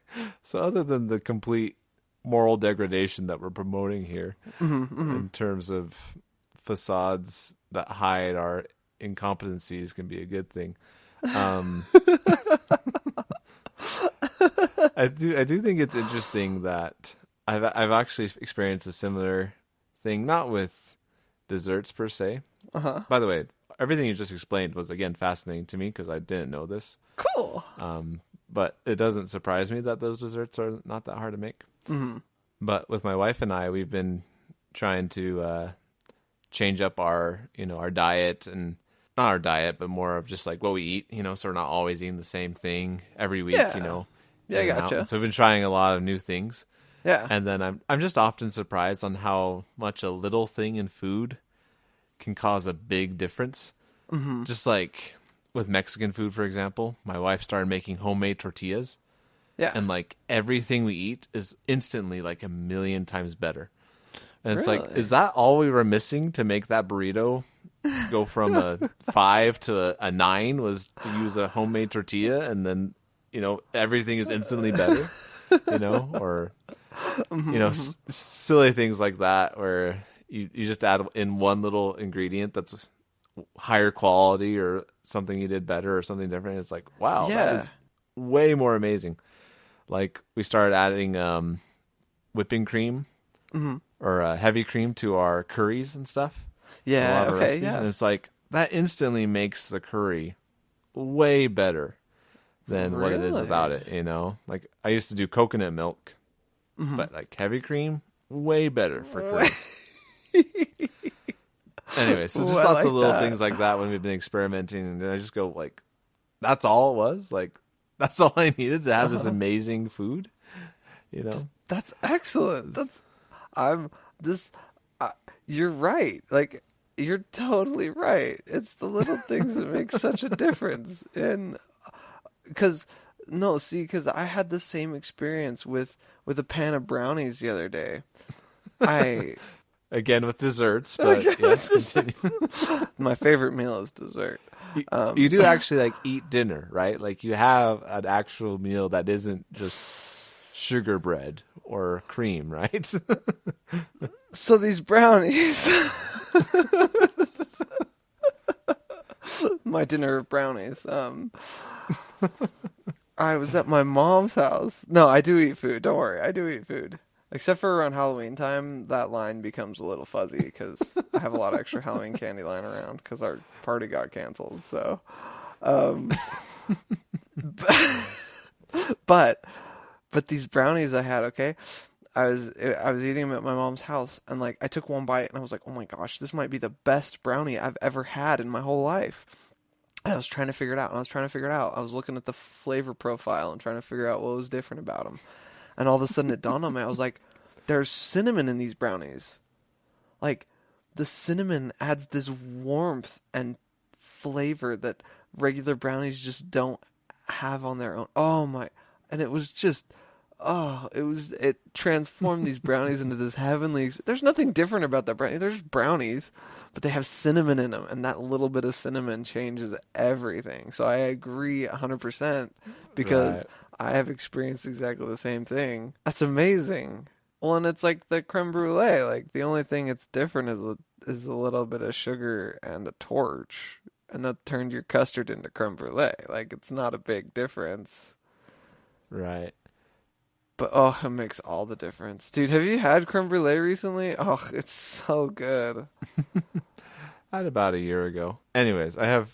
So other than the complete moral degradation that we're promoting here, in terms of facades that hide our incompetencies can be a good thing. I do think it's interesting that I've actually experienced a similar thing, not with desserts per se. By the way, everything you just explained was again fascinating to me because I didn't know this. Cool. But it doesn't surprise me that those desserts are not that hard to make. But with my wife and I, we've been trying to change up our diet, and not our diet, but more of just like what we eat, so we're not always eating the same thing every week, Yeah, I gotcha. So we've been trying a lot of new things. Yeah. And then I'm just often surprised on how much a little thing in food can cause a big difference. Just like with Mexican food, for example, my wife started making homemade tortillas. Yeah. And like everything we eat is instantly like 1,000,000 times better. And it's like, is that all we were missing to make that burrito go from a 5 to a 9 was to use a homemade tortilla, and then, everything is instantly better, or, silly things like that where you just add in one little ingredient that's higher quality or something you did better or something different. It's like, wow, that is way more amazing. Like we started adding whipping cream or heavy cream to our curries and stuff. Yeah, okay, yeah. And it's like that instantly makes the curry way better than what it is without it, Like I used to do coconut milk, but like heavy cream, way better for curries. Anyway, so just lots of little things like that when we've been experimenting, and I just go like, that's all it was? Like, that's all I needed to have this amazing food, That's excellent. You're right. Like, you're totally right. It's the little things that make such a difference. Because I had the same experience with a pan of brownies the other day. Again with desserts, but yes, my favorite meal is dessert. You do actually like eat dinner, right? Like you have an actual meal that isn't just sugar bread or cream, right? So these brownies, my dinner of brownies. I was at my mom's house. No, I do eat food. Don't worry, I do eat food. Except for around Halloween time, that line becomes a little fuzzy because I have a lot of extra Halloween candy lying around because our party got canceled. So, but these brownies I had, okay, I was eating them at my mom's house, and like I took one bite and I was like, oh my gosh, this might be the best brownie I've ever had in my whole life. And I was trying to figure it out. I was looking at the flavor profile and trying to figure out what was different about them. And all of a sudden it dawned on me. I was like, there's cinnamon in these brownies. Like, the cinnamon adds this warmth and flavor that regular brownies just don't have on their own. Oh my. And it was just, Oh, it transformed these brownies into this heavenly. There's nothing different about that brownie. There's brownies, but they have cinnamon in them, and that little bit of cinnamon changes everything. So I agree 100% because Right. I have experienced exactly the same thing. That's amazing. Well, and it's like the creme brulee. Like the only thing that's different is a little bit of sugar and a torch, and that turned your custard into creme brulee. Like it's not a big difference. Right. But oh, it makes all the difference. Dude, have you had creme brulee recently? Oh, it's so good. I had about a year ago. Anyways, I have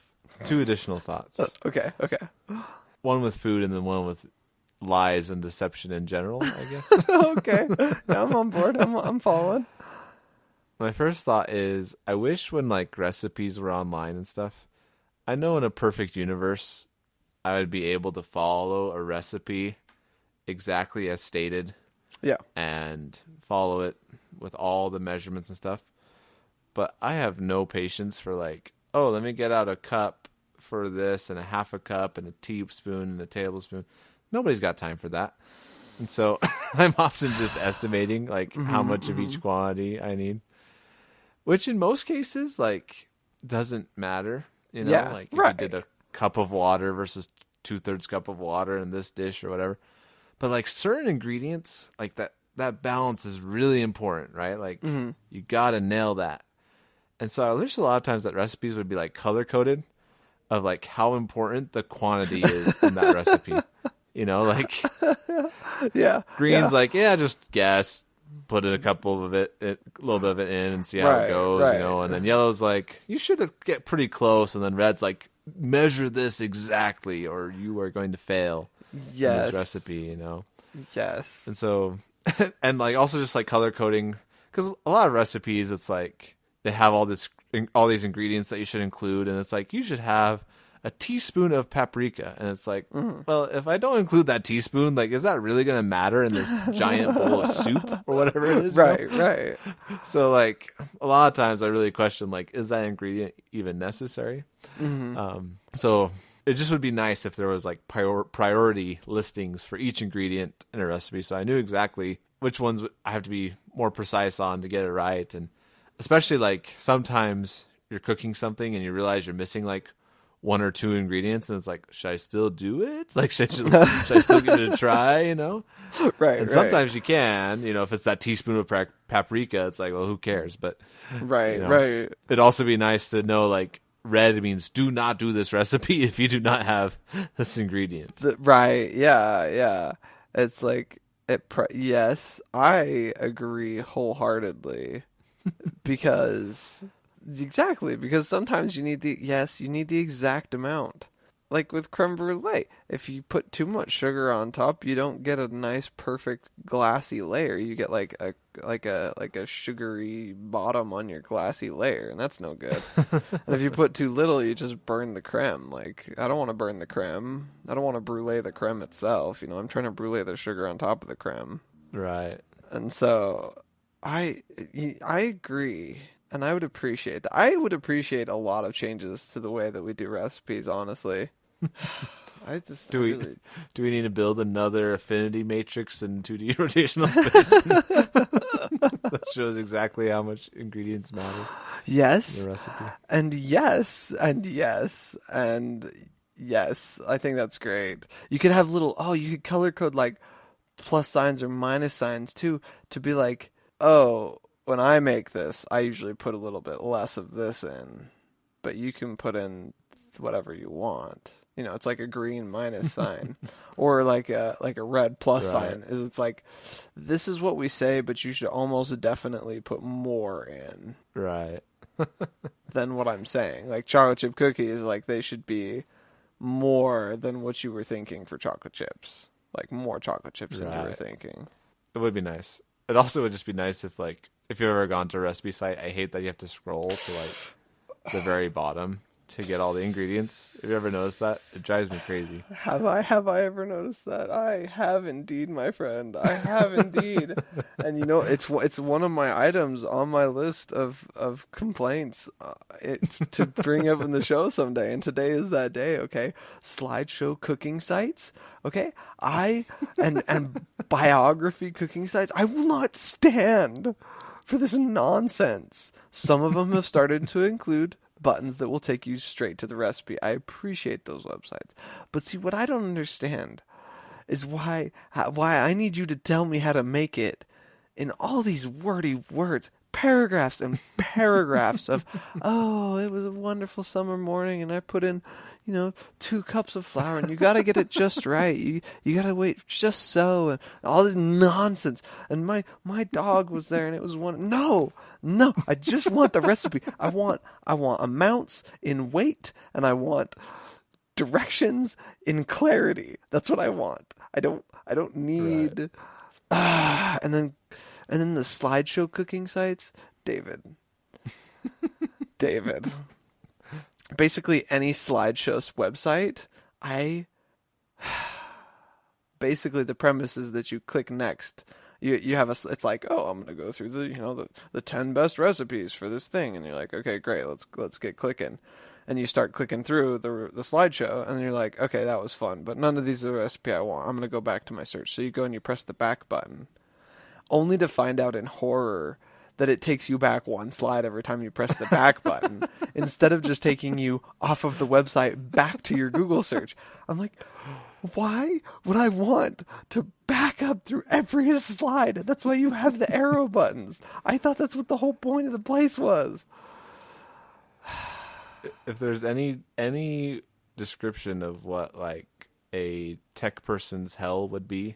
two additional thoughts. Okay, okay. One with food and then one with lies and deception in general, I guess. Okay. Yeah, I'm on board. I'm following. My first thought is I wish when like recipes were online and stuff, I know in a perfect universe I would be able to follow a recipe exactly as stated Yeah. and follow it with all the measurements and stuff. But I have no patience for like, oh, let me get out a cup for this and a half a cup and a teaspoon and a tablespoon. Nobody's got time for that. And so I'm often just estimating like how much of each quantity I need, which in most cases like doesn't matter. You know, Yeah, like if right. you did a cup of water versus 2/3 cup of water in this dish or whatever. But like certain ingredients, like that balance is really important, right? Like you gotta nail that. And so there's a lot of times that recipes would be like color coded of like how important the quantity is in that recipe. You know, like Yeah. green's like, yeah, just guess, put in a couple of it, a little bit of it in and see how Right, it goes, right. you know. And then yellow's like, you should get pretty close. And then red's like, measure this exactly or you are going to fail in Yes. this recipe, you know. Yes. And so, and like also just like color coding, because a lot of recipes, it's like they have all these ingredients that you should include, and it's like you should have a teaspoon of paprika, and it's like, well, if I don't include that teaspoon, like, is that really gonna matter in this giant bowl of soup or whatever it is? You know? Right, right. So like a lot of times I really question like, is that ingredient even necessary? So it just would be nice if there was like priority listings for each ingredient in a recipe, so I knew exactly which ones I have to be more precise on to get it right. And especially like sometimes you're cooking something and you realize you're missing like one or two ingredients, and it's like, should I still do it? Like, should I still give it a try? You know, Right. and right. sometimes you can. You know, if it's that teaspoon of paprika, it's like, well, who cares? But Right, you know, right. it'd also be nice to know like red means do not do this recipe if you do not have this ingredient. Right. Yeah, yeah. It's like yes, I agree wholeheartedly because because sometimes you need the exact amount. Like with creme brulee, if you put too much sugar on top, you don't get a nice perfect glassy layer. You get like a sugary bottom on your glassy layer, and that's no good. And if you put too little, you just burn the creme. Like, I don't want to burn the creme. I don't want to brulee the creme itself. You know, I'm trying to brulee the sugar on top of the creme. Right. And so I agree, and I would appreciate that. I would appreciate a lot of changes to the way that we do recipes, honestly. I just Do we really... do we need to build another affinity matrix in 2D rotational space that shows exactly how much ingredients matter in Yes, the recipe? and yes, and yes, and yes. I think that's great. You could have you could color code like plus signs or minus signs too, to be like, oh, when I make this, I usually put a little bit less of this in, but you can put in whatever you want. You know, it's like a green minus sign, or like a red plus sign. Is it's like, this is what we say, but you should almost definitely put more in Right. than what I'm saying. Like chocolate chip cookies, like they should be more than what you were thinking for chocolate chips. Like more chocolate chips than you were Right. thinking. It would be nice. It also would just be nice if like if you've ever gone to a recipe site, I hate that you have to scroll to like the very bottom to get all the ingredients. Have you ever noticed that? It drives me crazy. Have I ever noticed that? I have indeed, my friend. I have indeed. And you know, it's one of my items on my list of complaints to bring up in the show someday. And today is that day. Okay, slideshow cooking sites. Okay, and biography cooking sites. I will not stand for this nonsense. Some of them have started to include buttons that will take you straight to the recipe. I appreciate those websites. But see, what I don't understand is why I need you to tell me how to make it in all these wordy words, paragraphs and paragraphs of, oh, it was a wonderful summer morning and I put in, 2 cups of flour and you got to get it just right. You got to wait just so, and all this nonsense. And my dog was there and it was one. No, I just want the recipe. I want amounts in weight and I want directions in clarity. That's what I want. I don't need, right. And then the slideshow cooking sites, David. Basically any slideshow website, basically the premise is that you click next. You have it's like, oh, I'm going to go through the 10 best recipes for this thing. And you're like, okay, great. Let's get clicking. And you start clicking through the slideshow and you're like, okay, that was fun, but none of these are the recipe I want. I'm going to go back to my search. So you go and you press the back button, only to find out in horror that it takes you back one slide every time you press the back button, instead of just taking you off of the website back to your Google search. I'm like, why would I want to back up through every slide? That's why you have the arrow buttons. I thought that's what the whole point of the place was. If there's any description of what like a tech person's hell would be,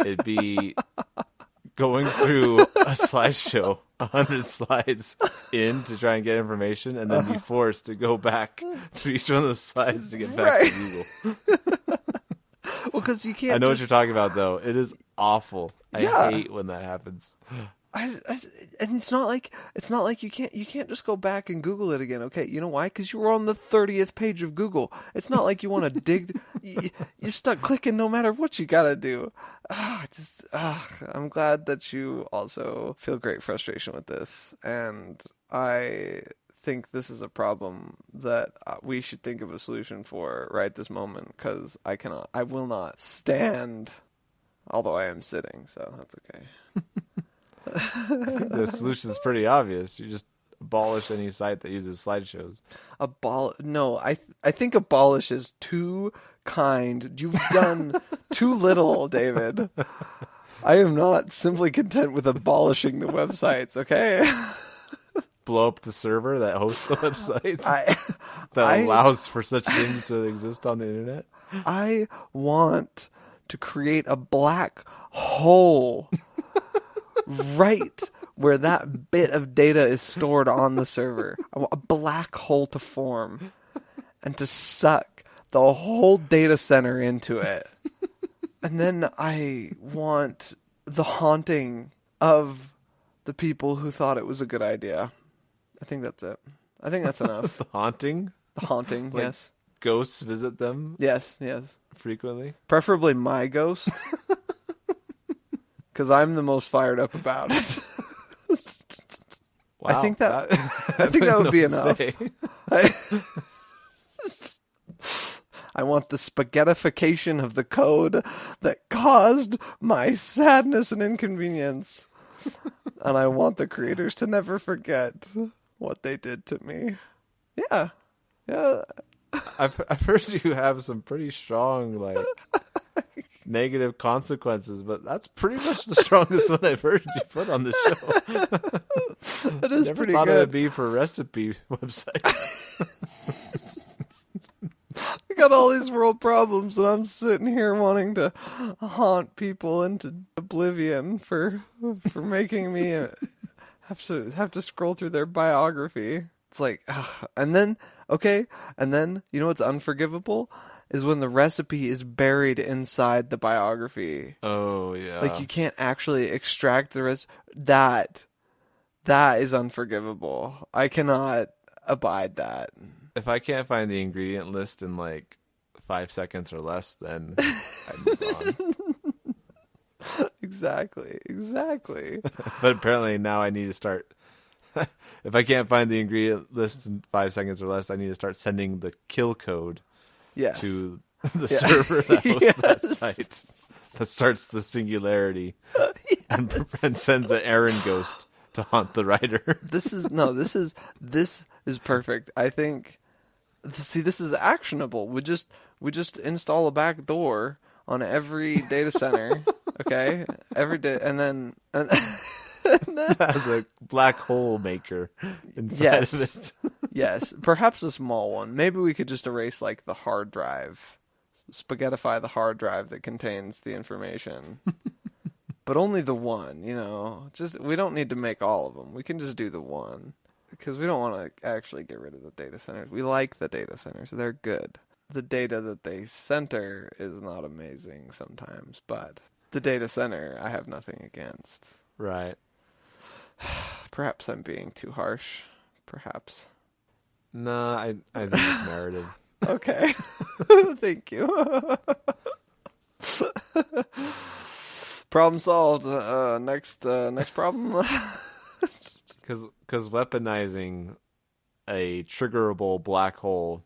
it'd be going through a slideshow, 100 slides in to try and get information, and then be forced to go back to each one of the slides to get back to Google. Well, because you can't. I know what you're talking about, though. It is awful. I hate when that happens. And it's not like you can't just go back and Google it again. Okay, you know why? Because you were on the 30th page of Google. It's not like you want to dig. You're stuck clicking no matter what you gotta do. I'm glad that you also feel great frustration with this, and I think this is a problem that we should think of a solution for right this moment. Because I will not stand. Although I am sitting, so that's okay. I think the solution is pretty obvious. You just abolish any site that uses slideshows. No, I think abolish is too kind. You've done too little, David. I am not simply content with abolishing the websites, okay? Blow up the server that hosts the websites that allows for such things to exist on the internet. I want to create a black hole right where that bit of data is stored on the server. I want a black hole to form and to suck the whole data center into it. And then I want the haunting of the people who thought it was a good idea. I think that's it. I think that's enough. The haunting? The haunting, like yes. Ghosts visit them? Yes. Frequently? Preferably my ghost. Because I'm the most fired up about it. Wow, I think that would be enough. I want the spaghettification of the code that caused my sadness and inconvenience. And I want the creators to never forget what they did to me. Yeah. I've heard you have some pretty strong, negative consequences, but that's pretty much the strongest one I've heard you put on the show. That is pretty thought good. It would be for recipe websites. I got all these world problems, and I'm sitting here wanting to haunt people into oblivion for making me have to scroll through their biography. It's like, and then you know what's unforgivable is when the recipe is buried inside the biography. Oh yeah, like you can't actually extract the rest. That is unforgivable. I cannot abide that. If I can't find the ingredient list in like 5 seconds or less, then I move on. Exactly. But apparently now I need to start. If I can't find the ingredient list in 5 seconds or less, I need to start sending the kill code to the server that hosts that site. That starts the singularity and sends an errand ghost to haunt the writer. This is perfect. I think. See, this is actionable. We just install a back door on every data center. Okay, every day, and then has a black hole maker inside of it. Yes, perhaps a small one. Maybe we could just erase like the hard drive, spaghettify the hard drive that contains the information, but only the one. Just we don't need to make all of them. We can just do the one because we don't want to actually get rid of the data centers. We like the data centers; they're good. The data that they center is not amazing sometimes, but the data center I have nothing against. Right. Perhaps I'm being too harsh. Perhaps. No, I think it's merited. Okay. Thank you. Problem solved. Next problem. Because weaponizing a triggerable black hole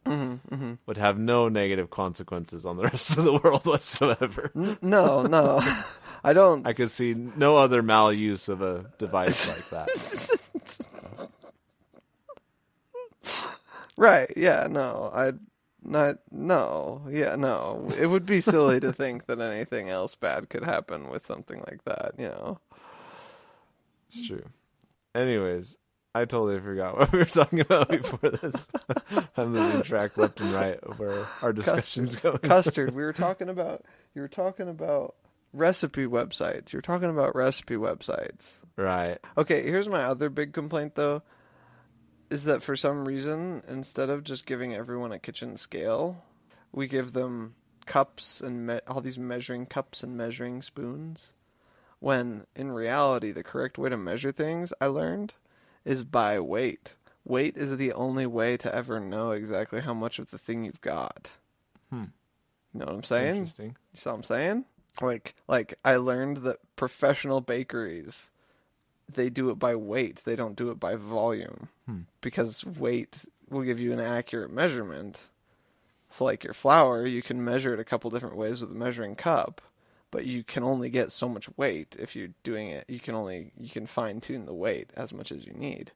would have no negative consequences on the rest of the world whatsoever. No. I don't. I could see no other maluse of a device like that. Right, yeah, no. No. It would be silly to think that anything else bad could happen with something like that, It's true. Anyways, I totally forgot what we were talking about before this. I'm losing track left and right of where our discussion's going. Custard. You were talking about recipe websites. You were talking about recipe websites. Right. Okay, here's my other big complaint, though, is that for some reason, instead of just giving everyone a kitchen scale, we give them cups and all these measuring cups and measuring spoons, when in reality, the correct way to measure things, I learned, is by weight. Weight is the only way to ever know exactly how much of the thing you've got. You know what I'm saying? Interesting. You see what I'm saying? Like I learned that professional bakeries, they do it by weight. They don't do it by volume. Because weight will give you an accurate measurement. So like your flour, you can measure it a couple different ways with a measuring cup, but you can only get so much weight if you're doing it. You can fine tune the weight as much as you need,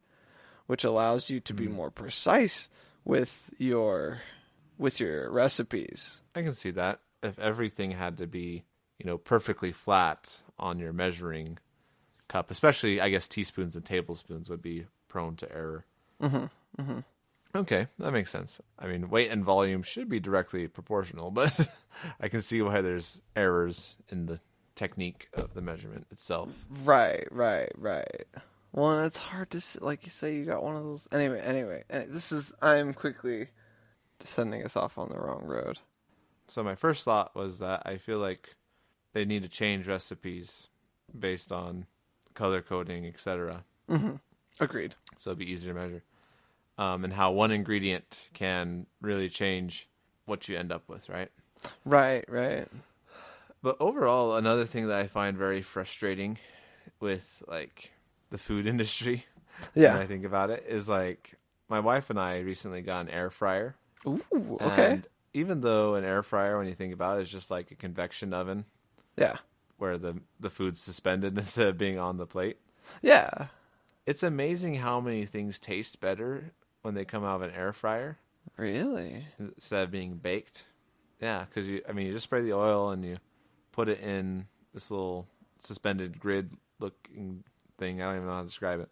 which allows you to be more precise with your recipes. I can see that. If everything had to be, perfectly flat on your measuring cup, especially I guess teaspoons and tablespoons would be prone to error. Okay, that makes sense. I mean, weight and volume should be directly proportional, but I can see why there's errors in the technique of the measurement itself. Right. Well, and it's hard to, like you say, you got one of those. Anyway, I'm quickly sending us off on the wrong road. So my first thought was that I feel like they need to change recipes based on color coding, etc. Agreed. So it'd be easier to measure. And how one ingredient can really change what you end up with, right? Right. But overall, another thing that I find very frustrating with, like, the food industry, when I think about it, is, like, my wife and I recently got an air fryer. Ooh, okay. And even though an air fryer, when you think about it, is just like a convection oven. Yeah. Where the food's suspended instead of being on the plate. Yeah. It's amazing how many things taste better when they come out of an air fryer. Really? Instead of being baked. Yeah, because you just spray the oil and you put it in this little suspended grid looking thing. I don't even know how to describe it.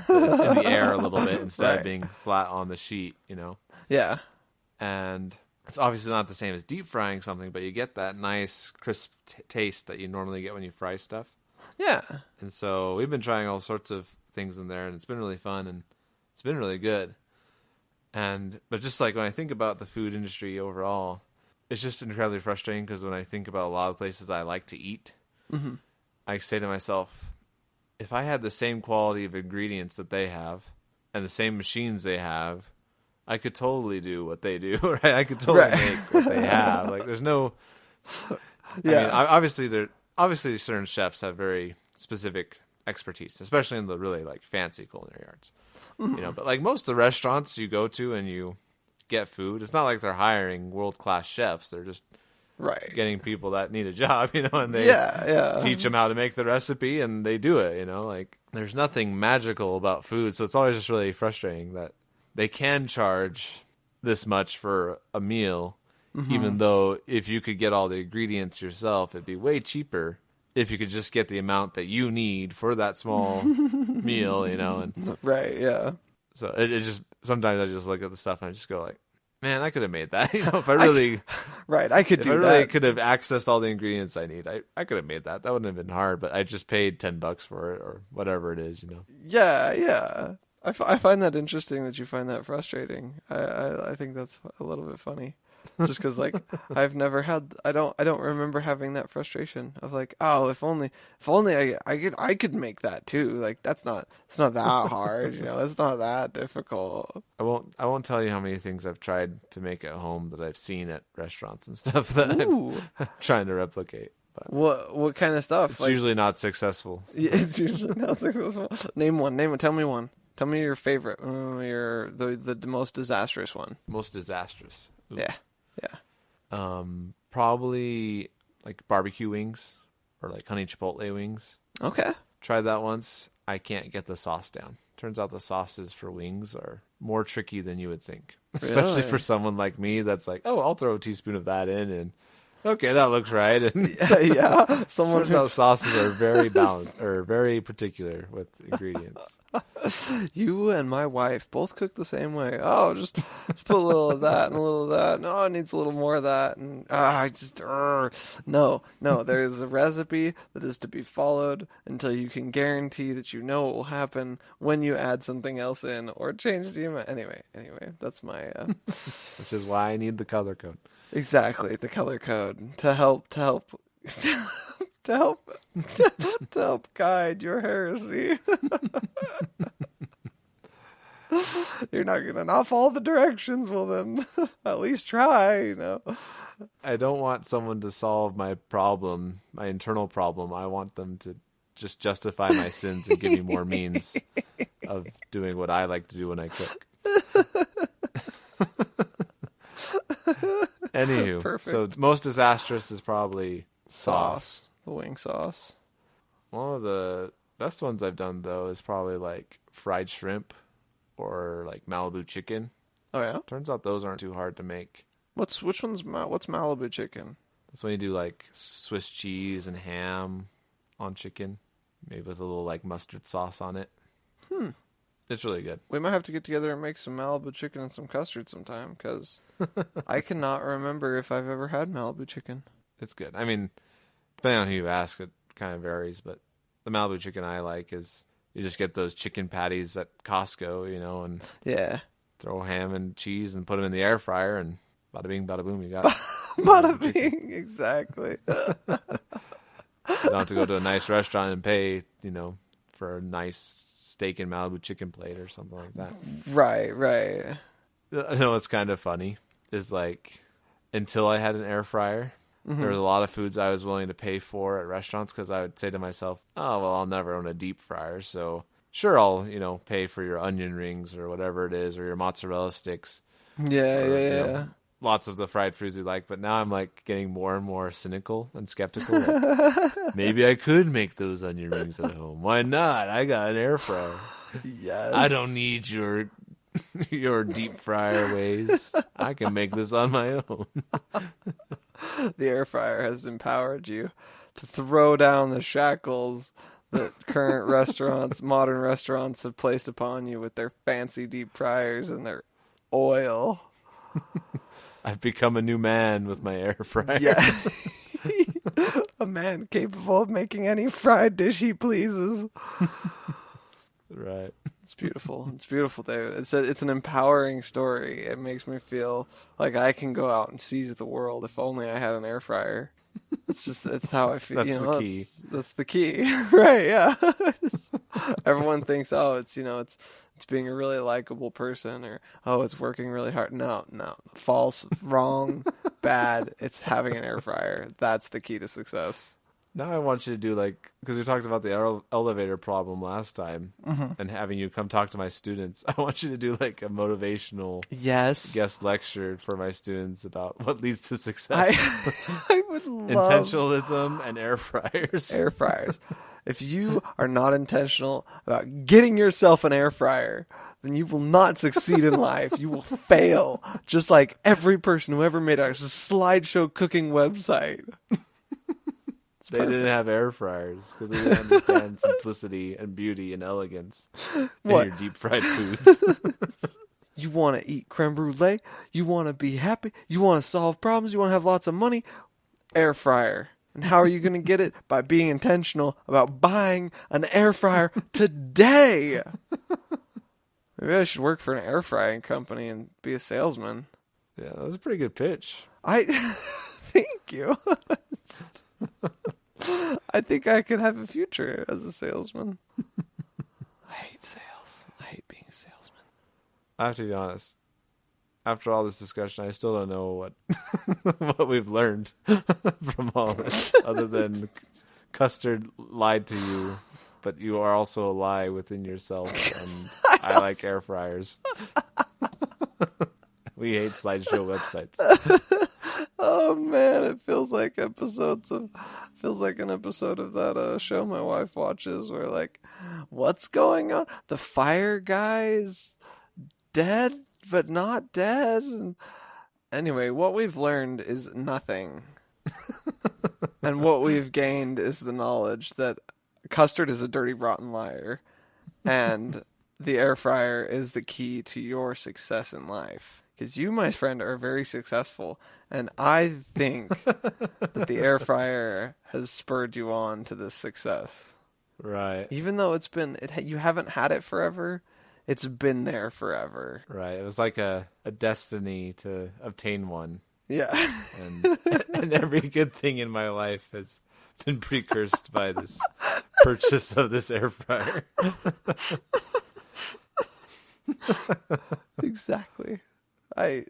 But it's in the air a little bit instead of being flat on the sheet, Yeah. And it's obviously not the same as deep frying something, but you get that nice crisp taste that you normally get when you fry stuff. Yeah. And so we've been trying all sorts of things in there, and it's been really fun, and it's been really good. But just like when I think about the food industry overall, it's just incredibly frustrating because when I think about a lot of places that I like to eat, I say to myself, if I had the same quality of ingredients that they have and the same machines they have, I could totally do what they do, right? I could totally make what they have. Like, there's no. Yeah. I mean, obviously certain chefs have very specific expertise, especially in the really like fancy culinary arts. You know, but like most of the restaurants you go to and you get food, it's not like they're hiring world-class chefs. They're just getting people that need a job, you know, and they teach them how to make the recipe and they do it, you know, like there's nothing magical about food. So it's always just really frustrating that they can charge this much for a meal, even though if you could get all the ingredients yourself, it'd be way cheaper if you could just get the amount that you need for that small meal, you know. And so it just, sometimes I just look at the stuff and I just go like, man, I could have made that. You know, if I really, I could do that. If I really could have accessed all the ingredients I need, I could have made that. That wouldn't have been hard, but I just paid $10 for it or whatever it is, you know. Yeah. I find that interesting that you find that frustrating. I think that's a little bit funny. Just because, like, I don't remember having that frustration of like, oh, if only I could make that too. Like, it's not that hard, you know. It's not that difficult. I won't tell you how many things I've tried to make at home that I've seen at restaurants and stuff that I'm trying to replicate. But what kind of stuff? It's usually not successful. Yeah, it's usually not successful. Name one. Tell me one. Tell me your favorite. The most disastrous one. Most disastrous. Ooh. Yeah. Probably like barbecue wings or like honey chipotle wings. Okay. Tried that once. I can't get the sauce down. Turns out the sauces for wings are more tricky than you would think. Especially for someone like me that's like, oh, I'll throw a teaspoon of that in and okay, that looks right. And turns out sauces are very balanced or very particular with ingredients. You and my wife both cook the same way. Oh, just put a little of that and a little of that. No, it needs a little more of that. And no. There's a recipe that is to be followed until you can guarantee that you know what will happen when you add something else in or change the amount. Anyway, that's my. Which is why I need the color code. Exactly, the color code to help guide your heresy. You're not gonna not follow the directions. Well, then at least try. You know. I don't want someone to solve my problem, my internal problem. I want them to just justify my sins and give me more means of doing what I like to do when I cook. Anywho, Perfect. So most disastrous is probably sauce. The wing sauce. One of the best ones I've done though is probably like fried shrimp or like Malibu chicken. Oh yeah. Turns out those aren't too hard to make. What's Malibu chicken? That's when you do like Swiss cheese and ham on chicken, maybe with a little like mustard sauce on it. It's really good. We might have to get together and make some Malibu chicken and some custard sometime, because I cannot remember if I've ever had Malibu chicken. It's good. I mean, depending on who you ask, it kind of varies, but the Malibu chicken I like is you just get those chicken patties at Costco, you know, and throw ham and cheese and put them in the air fryer, and bada bing, bada boom, you got bada bing, exactly. You don't have to go to a nice restaurant and pay, you know, for a nice steak and Malibu chicken plate or something like that. Right. I know what's kind of funny is like until I had an air fryer, there was a lot of foods I was willing to pay for at restaurants because I would say to myself, oh, well, I'll never own a deep fryer. So sure, I'll, you know, pay for your onion rings or whatever it is, or your mozzarella sticks. Yeah. You know, lots of the fried foods we like. But now I'm like getting more and more cynical and skeptical. Like, maybe I could make those onion rings at home. Why not? I got an air fryer. Yes. I don't need your deep fryer ways. I can make this on my own. The air fryer has empowered you to throw down the shackles that current modern restaurants have placed upon you with their fancy deep fryers and their oil. I've become a new man with my air fryer. Yeah. A man capable of making any fried dish he pleases. Right. It's beautiful. It's beautiful, David. It's an empowering story. It makes me feel like I can go out and seize the world if only I had an air fryer. It's how I feel. That's the key. That's the key. Right, yeah. Everyone thinks, oh, it's It's being a really likable person, or, oh, it's working really hard. No, false, wrong, bad. It's having an air fryer. That's the key to success. Now I want you to do because we talked about the elevator problem last time, and having you come talk to my students. I want you to do a motivational guest lecture for my students about what leads to success. I would love intentionalism and air fryers. Air fryers. If you are not intentional about getting yourself an air fryer, then you will not succeed in life. You will fail, just like every person who ever made a slideshow cooking website. They didn't have air fryers because they didn't understand simplicity and beauty and elegance in your deep fried foods. You want to eat creme brulee? You want to be happy? You want to solve problems? You want to have lots of money? Air fryer. And how are you going to get it? By being intentional about buying an air fryer today. Maybe I should work for an air frying company and be a salesman. Yeah, that was a pretty good pitch. Thank you. I think I could have a future as a salesman. I hate sales. I hate being a salesman. I have to be honest. After all this discussion, I still don't know what we've learned from all this, other than Custard lied to you, but you are also a lie within yourself, and I like air fryers. We hate slideshow websites. Oh man, it feels like an episode of that show my wife watches where what's going on? The fire guy's dead but not dead. And anyway, what we've learned is nothing. And what we've gained is the knowledge that Custard is a dirty, rotten liar, and the air fryer is the key to your success in life. Because you, my friend, are very successful, and I think that the air fryer has spurred you on to this success. Right. Even though you haven't had it forever, it's been there forever. Right. It was like a destiny to obtain one. Yeah. And every good thing in my life has been precursed by this purchase of this air fryer. Exactly.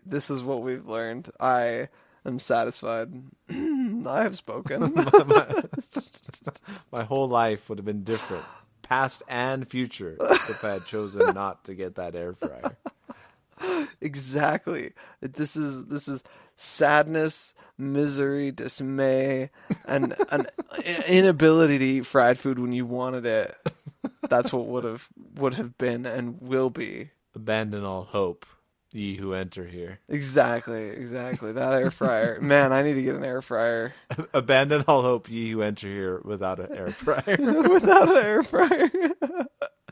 This is what we've learned. I am satisfied. I have spoken. My whole life would have been different, past and future, if I had chosen not to get that air fryer. Exactly. This is sadness, misery, dismay, and an inability to eat fried food when you wanted it. That's what would have been and will be. Abandon all hope, ye who enter here. Exactly. That air fryer. Man, I need to get an air fryer. Abandon all hope, ye who enter here without an air fryer. Without an air fryer.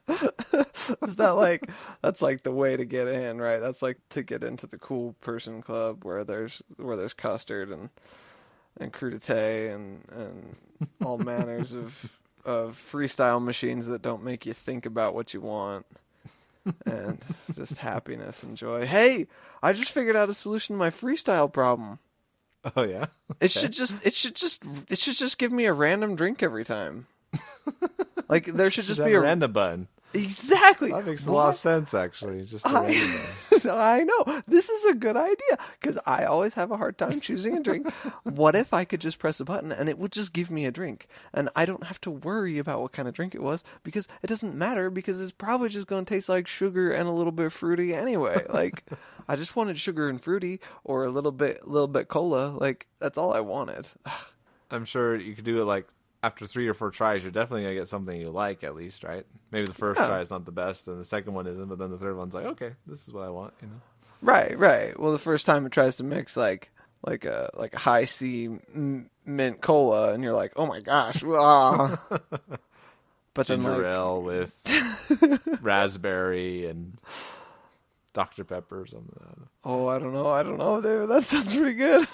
Is that that's the way to get in, right? That's to get into the cool person club where there's Custard and crudité and all manners of freestyle machines that don't make you think about what you want. And just happiness and joy. Hey, I just figured out a solution to my freestyle problem. Oh yeah? Okay. It should just give me a random drink every time. There should just be a random button. Exactly. That makes a lot of sense, actually. Just a random button. I know. This is a good idea because I always have a hard time choosing a drink. What if I could just press a button and it would just give me a drink? And I don't have to worry about what kind of drink it was because it doesn't matter because it's probably just going to taste like sugar and a little bit fruity anyway. I just wanted sugar and fruity or a little bit cola. That's all I wanted. I'm sure you could do it after 3 or 4 tries, you're definitely going to get something you like, at least, right? Maybe the first try is not the best, and the second one isn't, but then the third one's okay, this is what I want, Right. Well, the first time it tries to mix like a high C mint cola, and you're like, oh my gosh, ah. But ginger ale with raspberry and Dr. Pepper or something. Oh, I don't know, David. That sounds pretty good.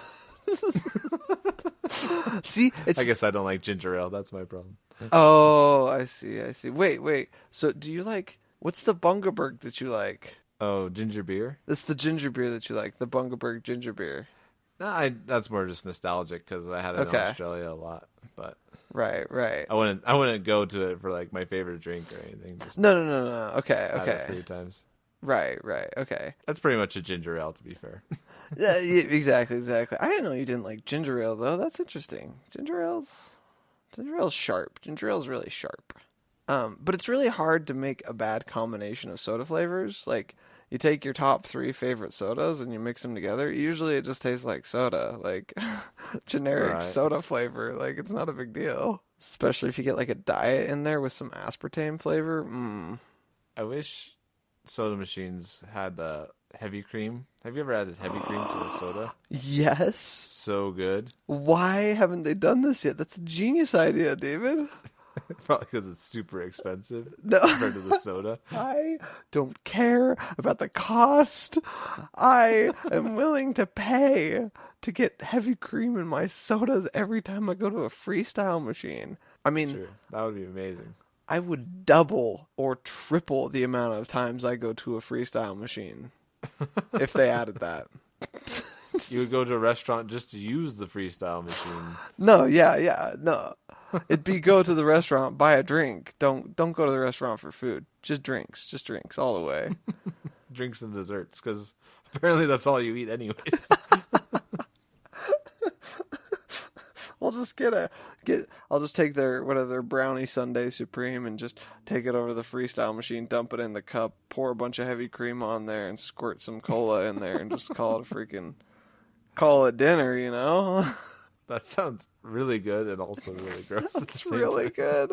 See, I guess I don't like ginger ale. That's my problem. Oh, I see. Wait. So, do you what's the Bundaberg that you like? Oh, ginger beer. It's the ginger beer that you like. The Bundaberg ginger beer. No, that's more just nostalgic because I had it in Australia a lot. But Right. I wouldn't go to it for like my favorite drink or anything. Just No. Okay. have it 3 times. Right. Okay. That's pretty much a ginger ale, to be fair. Yeah, exactly. I didn't know you didn't like ginger ale though. That's interesting. Ginger ale's sharp. Ginger ale's really sharp. But it's really hard to make a bad combination of soda flavors. Like you take your top 3 favorite sodas and you mix them together. Usually it just tastes like soda, like generic soda flavor. Like it's not a big deal. Especially if you get like a diet in there with some aspartame flavor. I wish soda machines had heavy cream. Have you ever added heavy cream to a soda? Yes. So good. Why haven't they done this yet? That's a genius idea, David. Probably because it's super expensive No. compared to the soda. I don't care about the cost. I am willing to pay to get heavy cream in my sodas every time I go to a freestyle machine. I mean, Sure. That would be amazing. I would double or triple the amount of times I go to a freestyle machine if they added that. You would go to a restaurant just to use the freestyle machine. No, no. It'd be go to the restaurant, buy a drink. Don't go to the restaurant for food. Just drinks all the way. Drinks and desserts, because apparently that's all you eat anyways. I'll just I'll just take their brownie sundae supreme and just take it over to the freestyle machine, dump it in the cup, pour a bunch of heavy cream on there, and squirt some cola in there, and just call it dinner, you know? That sounds really good and also really gross at the It's same really time. good.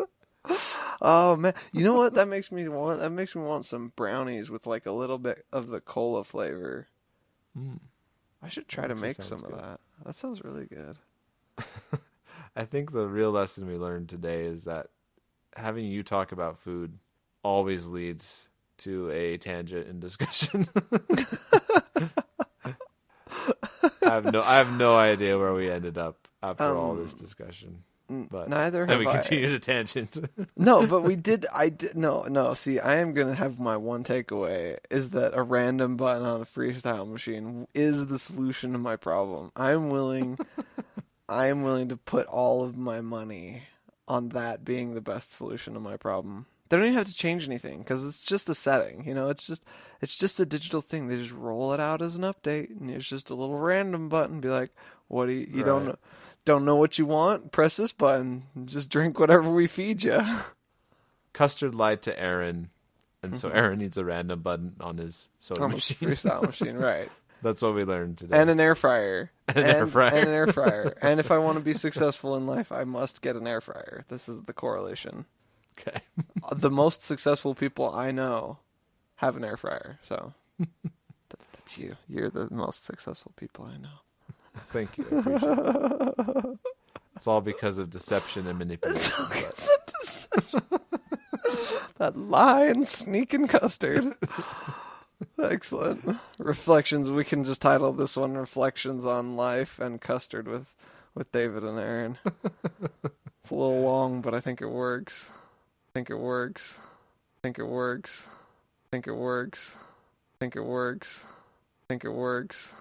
Oh man, you know what? That makes me want some brownies with like a little bit of the cola flavor. I should try to make some of that. That sounds really good. I think the real lesson we learned today is that having you talk about food always leads to a tangent in discussion. I have no idea where we ended up after all this discussion. But neither have and we I. continue to tangent. No, but we did. No. See, I am gonna have my one takeaway is that a random button on a freestyle machine is the solution to my problem. I am willing to put all of my money on that being the best solution to my problem. They don't even have to change anything because it's just a setting. You know, it's just a digital thing. They just roll it out as an update, and it's just a little random button. Be like, what do you don't know what you want? Press this button. And just drink whatever we feed you. Custard lied to Aaron, and so Aaron needs a random button on his soda machine. Freestyle machine, right? That's what we learned today. And an air fryer. And an air fryer. And if I want to be successful in life, I must get an air fryer. This is the correlation. Okay. The most successful people I know have an air fryer. So that's you. You're the most successful people I know. Thank you. I appreciate it. It's all because of deception and manipulation. That lie and sneaking Custard. Excellent. Reflections. We can just title this one Reflections on Life and Custard with David and Aaron. It's a little long, but I think it works. I think it works. I think it works. I think it works. I think it works. I think it works.